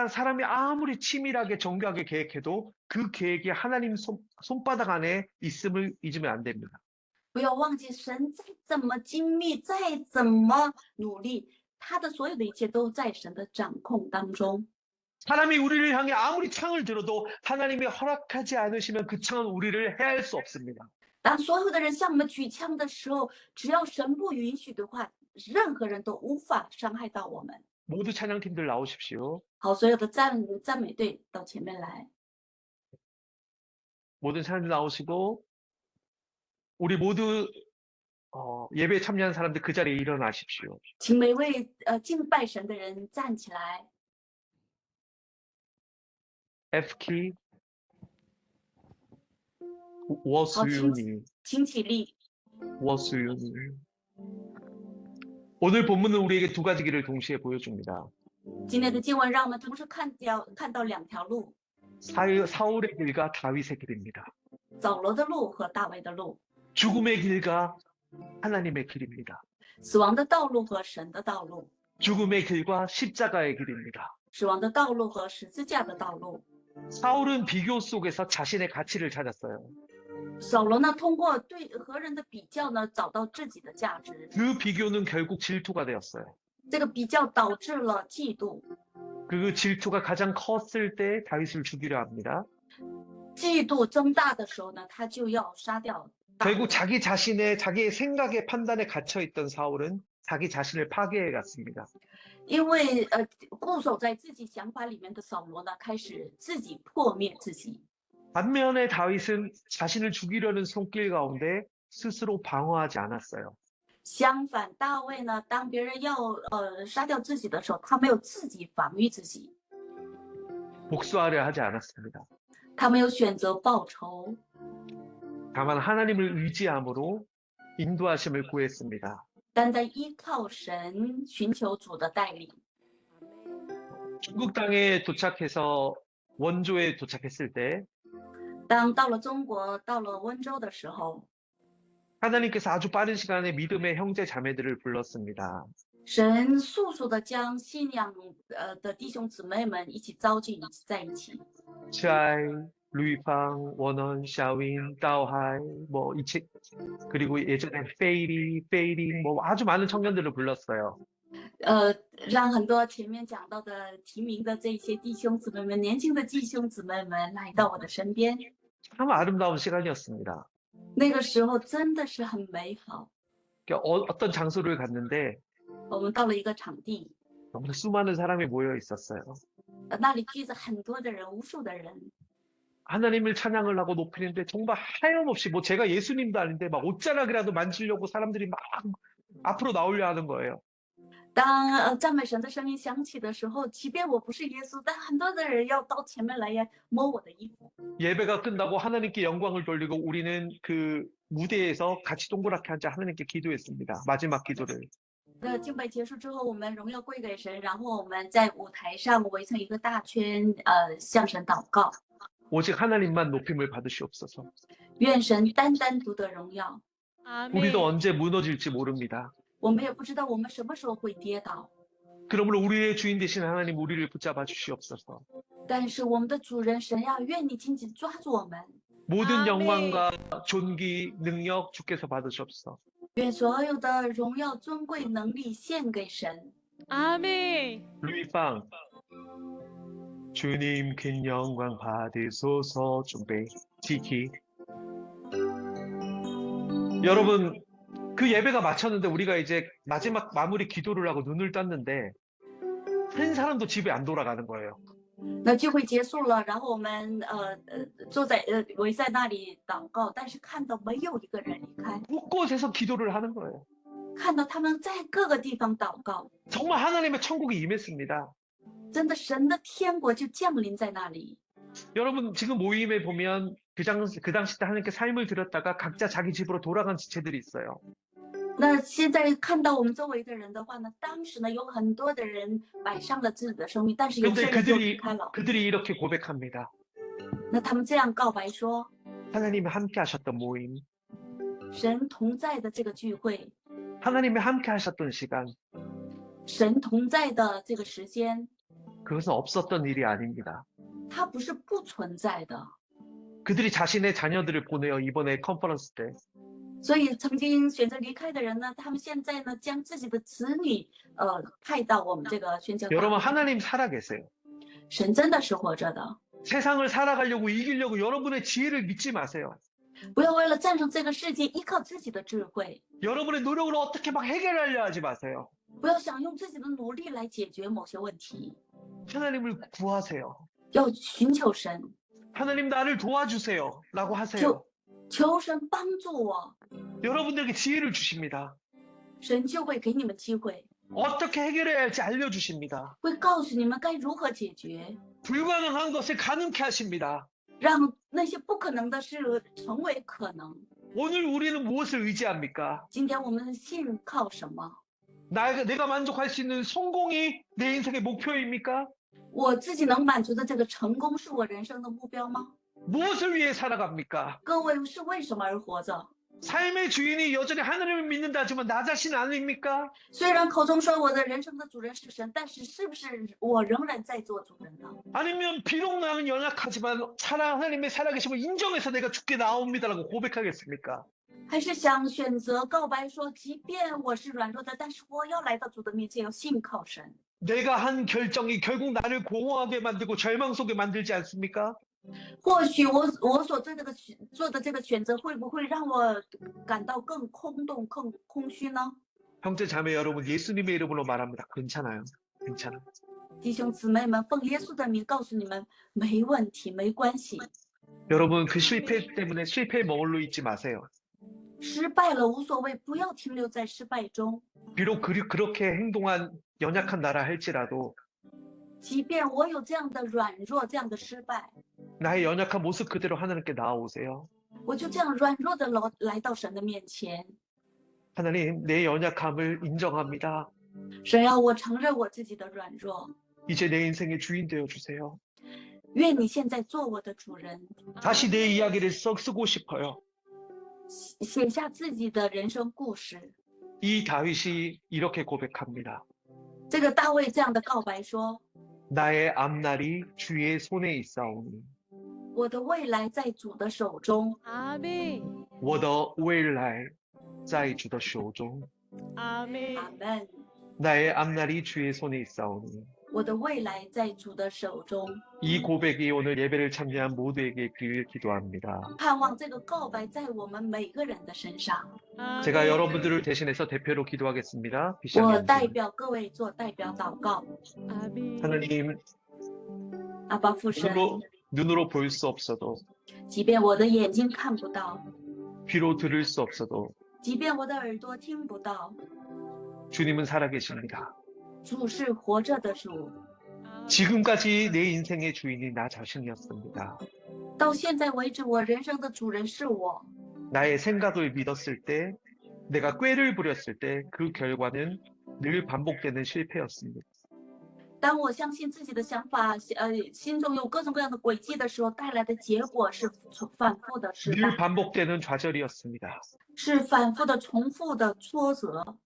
사람이 아무리 치밀하게 정교하게 계획해도 그 계획이 하나님 손바닥 안에 있음을 잊으면 안 됩니다. 不要忘记，神再怎么精密，再怎么努力，他的所有的一切都在神的掌控当中。 사람이 우리를 향해 아무리 창을 들어도 하나님이 허락하지 않으시면 그 창은 우리를 해할 수 없습니다. 当所有的人向我们举枪的时候，只要神不允许的话，任何人都无法伤害到我们。 모두 찬양팀들 나오십시오. 好，所有的赞美队到前面来。 모든 찬양팀 나오시고 우리 모두 예배에 참여한 사람들 그 자리에 일어나십시오. 请每位敬拜神的人站起来。 F키 워수윤이 请起立。 워수윤이 오늘 본문은 우리에게 두 가지 길을 동시에 보여줍니다. 今天的经文让我们同时看到两条路， 사울의 길과 다윗의 길입니다. 扫罗的路和大卫的路， 죽음의 길과 하나님의 길입니다. 死亡的道路和神的道路， 죽음의 길과 십자가의 길입니다. 死亡的道路和十字架的道路。 사울은 비교 속에서 자신의 가치를 찾았어요. 扫罗呢，通过对和人的比较呢，找到自己的价值。 그 비교는 결국 질투가 되었어요. 这个比较导致了嫉妒， 그 질투가 가장 컸을 때 다윗을 죽이려 합니다. 嫉妒增大的时候呢，他就要杀掉大卫。 결국 자기의 생각에 판단에 갇혀있던 사울은 자기 자신을 파괴해 갔습니다. 因为固守在自己想法里面的扫罗呢，开始自己破灭自己。 반면에 다윗은 자신을 죽이려는 손길 가운데 스스로 방어하지 않았어요. 相反，大卫呢，当别人要杀掉自己的时候，他没有自己防御自己， 복수하려 하지 않았습니다. 他没有选择报仇， 다만 하나님을 의지함으로 인도하심을 구했습니다. 但在依靠神，寻求主的带领。 중국 땅에 도착해서 원조에 도착했을 때 当到了中国，到了温州的时候， 하나님께서 아주 빠른 시간에 믿음의 형제 자매들을 불렀습니다. 神速速的将信仰的弟兄姊妹们一起召集在一起。 츠아이, 루이팡, 원원, 샤윈, 따오하이, 뭐 이책 그리고 예전에 페이리 뭐 아주 많은 청년들을 불렀어요. 让很多前面讲到的提名的这些弟兄姊妹们，年轻的弟兄姊妹们来到我的身边。 참 아름다운 시간이었습니다. 那个时候真的是很美好。 어떤 장소를 갔는데 我们到了一个场地， 너무 수많은 사람이 모여 있었어요. 那里聚着很多的人，无数的人。 하나님을 찬양을 하고 높이는데 정말 하염없이 뭐 제가 예수님도 아닌데 막 옷자락이라도 만지려고 사람들이 막 앞으로 나오려 하는 거예요. 当赞美神的声音响起的时候，即便我不是耶稣，但很多的人要到前面来呀，摸我的衣服。 예배가 끝나고 하나님께 영광을 돌리고 우리는 그 무대에서 같이 동그랗게 앉아 하나님께 기도했습니다. 마지막 기도를. 那敬拜结束之后，我们荣耀归给神，然后我们在舞台上围成一个大圈，向神祷告， 오직 하나님만 높임을 받으시옵소서. 愿神单单独得荣耀。 우리도 언제 무너질지 모릅니다. 我们也不知道我们什么时候会跌倒， 그러므로 우리의 주인 되신 하나님 우리를 붙잡아 주시옵소서. 但是我们的主人神呀，愿你紧紧抓住我们， 모든 아멘. 영광과 존귀, 능력 주께서 받으시옵소서. 愿所有的荣耀、尊贵、能力献给神。 아멘. 루이팡 주님 큰 영광 받으소서. 준비 지키 여러분, 그 예배가 마쳤는데 우리가 이제 마지막 마무리 기도를 하고 눈을 떴는데 한 사람도 집에 안 돌아가는 거예요. 那聚会结束了，然后我们围在那里祷告，但是看到没有一个人离开， 곳곳에서 기도를 하는 거예요. 看到他们在各个地方祷告， 정말 하나님의 천국이 임했습니다. 真的神的天国就降临在那里。 여러분, 지금 모임에 보면 그 당시 때 하나님께 삶을 드렸다가 각자 자기 집으로 돌아간 지체들이 있어요. 那现在看到我们周围的人的话呢，当时呢有很多的人摆上了自己的生命，但是有些 근데 人就离开了。 그들이 이렇게 고백합니다. 那他们这样告白说， 하나님이 함께 하셨던 모임, 神同在的这个聚会， 하나님이 함께 하셨던 시간, 神同在的这个时间， 그것은 없었던 일이 아닙니다. 它不是不存在的。 그들이 자신의 자녀들을 보내요, 이번에 컨퍼런스 때. 所以曾经选择离开的人呢，他们现在呢将自己的子女派到我们这个宣教大 여러분, 会。 하나님 살아계세요. 神真的是活着的， 세상을 살아가려고 이기려고 여러분의 지혜를 믿지 마세요. 不要为了战胜这个世界依靠自己的智慧， 여러분의 노력으로 어떻게 막 해결하려 하지 마세요. 不要想用自己的努力来解决某些问题， 하나님을 구하세요. 要寻求神， 하나님 나를 도와주세요. 라고 하세요. 求神帮助我， 여러분들에게 지혜를 주십니다. 神就会给你们机会， 어떻게 해결해야 할지 알려주십니다. 会告诉你们该如何解决， 불가능한 것을 가능케 하십니다. 让那些不可能的事成为可能。 오늘 우리는 무엇을 의지합니까? 今天我们信靠什么？ 내가 만족할 수 있는 성공이 내 인생의 목표입니까? 我自己能满足的这个成功是我人生的目标吗？ 무엇을 위해 살아갑니까? 各位是为什么而活着？ 삶의 주인이 여전히 하나님을 믿는다 하지만 나 자신 아닙니까? 虽然口中说我的人生的主人是神，但是是不是我仍然在做主人呢？ 아니면 비록 나는 연약하지만 하나님의 살아계심을 인정해서 내가 죽게 나옵니다라고 고백하겠습니까? 还是想选择告白说，即便我是软弱的，但是我要来到主的面前，要信靠神。 내가 한 결정이 결국 나를 공허하게 만들고 절망 속에 만들지 않습니까? 或许我所做的这个选择，会不会让我感到更空洞、更空虚呢？ 형제 자매 여러분, 예수님의 이름으로 말합니다. 괜찮아요. 괜찮아. 弟兄姊妹们，奉耶稣的名告诉你们，没问题，没关系。 여러분, 그 실패 때문에 실패에 머물러 있지 마세요. 失败了无所谓，不要停留在失败中。 비록 그렇게 행동한 연약한 나라 할지라도 即便我有这样的软弱，这样的失败， 나의 연약한 모습 그대로 하나님께 나아오세요. 我就这样软弱的来到神的面前。 하나님, 내 연약함을 인정합니다. 神要我承认我自己的软弱， 이제 내 인생의 주인 되어 주세요. 愿你现在做我的主人， 다시 내 이야기를 쓰고 싶어요. 写下自己的人生故事。 이 다윗이 이렇게 고백합니다. 这个大卫这样的告白说： 나의 앞날이 주의 손에 있사오니 我的未来在主的手中， 아멘. 我的未来在主的手中 아멘. 阿门。 나의 앞날이 주의 손에 있사오니 我的未来在主的手中， 이 고백이 오늘 예배를 참여한 모두에게 있기를 기도합니다. 盼望这个告白在我们每个人的身上。 제가 여러분들을 대신해서 대표로 기도하겠습니다. 我 비상님, 代表各位做代表祷告， 아멘. 하나님, 阿爸父神， 눈으로 볼 수 없어도 即便我的眼睛看不到， 귀로 들을 수 없어도 即便我的耳朵听不到， 주님은 살아계십니다. 主是活着的主。 지금까지 내 인생의 주인이 나 자신이었습니다. 到现在为止，我人生的主人是我。 나의 생각을 믿었을 때, 내가 꾀를 부렸을 때 그 결과는 늘 반복되는 실패였습니다. 当我相信自己的想法，心中有各种各样的轨迹的时候，带来的结果是反复的失 늘 败， 반복되는 좌절이었습니다. 是反复的、重复的挫折。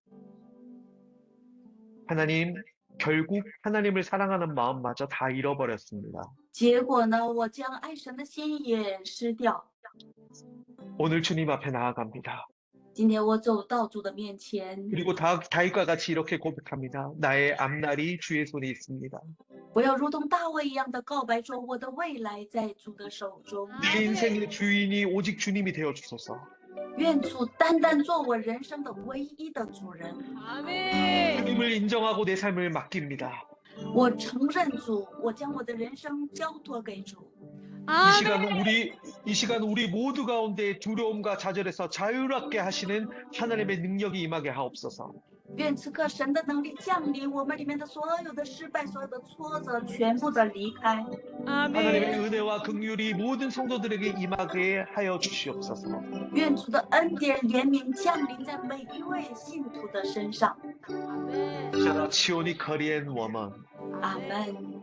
하나님, 결국 하나님을 사랑하는 마음마저 다 잃어버렸습니다. 结果呢，我将爱神的心也失掉。 오늘 주님 앞에 나아갑니다. 今天我走到主的面前， 그리고 다윗과 같이 이렇게 고백합니다. 나의 앞날이 주의 손에 있습니다. 我要如同大卫一样的告白说：“我的未来在主的手中。 내 인생의 주인이 오직 주님이 되어 주소서. 愿主单单做我人生的唯一的主人。 주님을 인정하고 내 삶을 맡깁니다. 我承认主，我将我的人生交托给主。 이 시간 우리 모두 가운데 두려움과 좌절에서 자유롭게 하시는 하나님의 능력이 임하게 하옵소서. 愿此刻神的能力降临，我们里面的所有的失败、所有的挫折，全部的离开。 하나님의 은혜와 긍휼이 모든 성도들에게 임하게 하여 주시옵소서. 愿主的恩典、怜悯降临在每一位信徒的身上。 자, 치오니 커리엔 워먼. 阿门，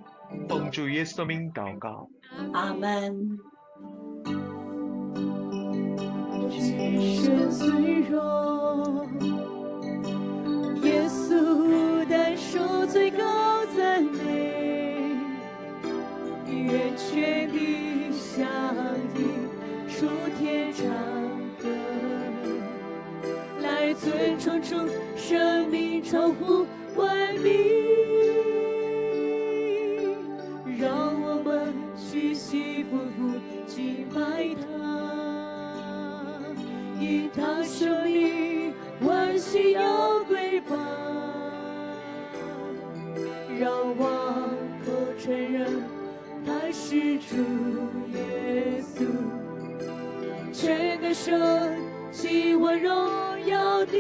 奉主耶稣的名祷告。阿门。 只身脆弱，耶稣单受最高赞美，愿全地响应，属天唱歌，来尊崇主，生命超乎万民，让我们屈膝匍匐敬拜他，因他生命万心要归吧，让万口承认他是主耶稣，全的生气我荣耀你，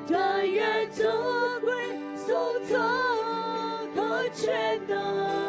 但愿尊贵颂赞和全能。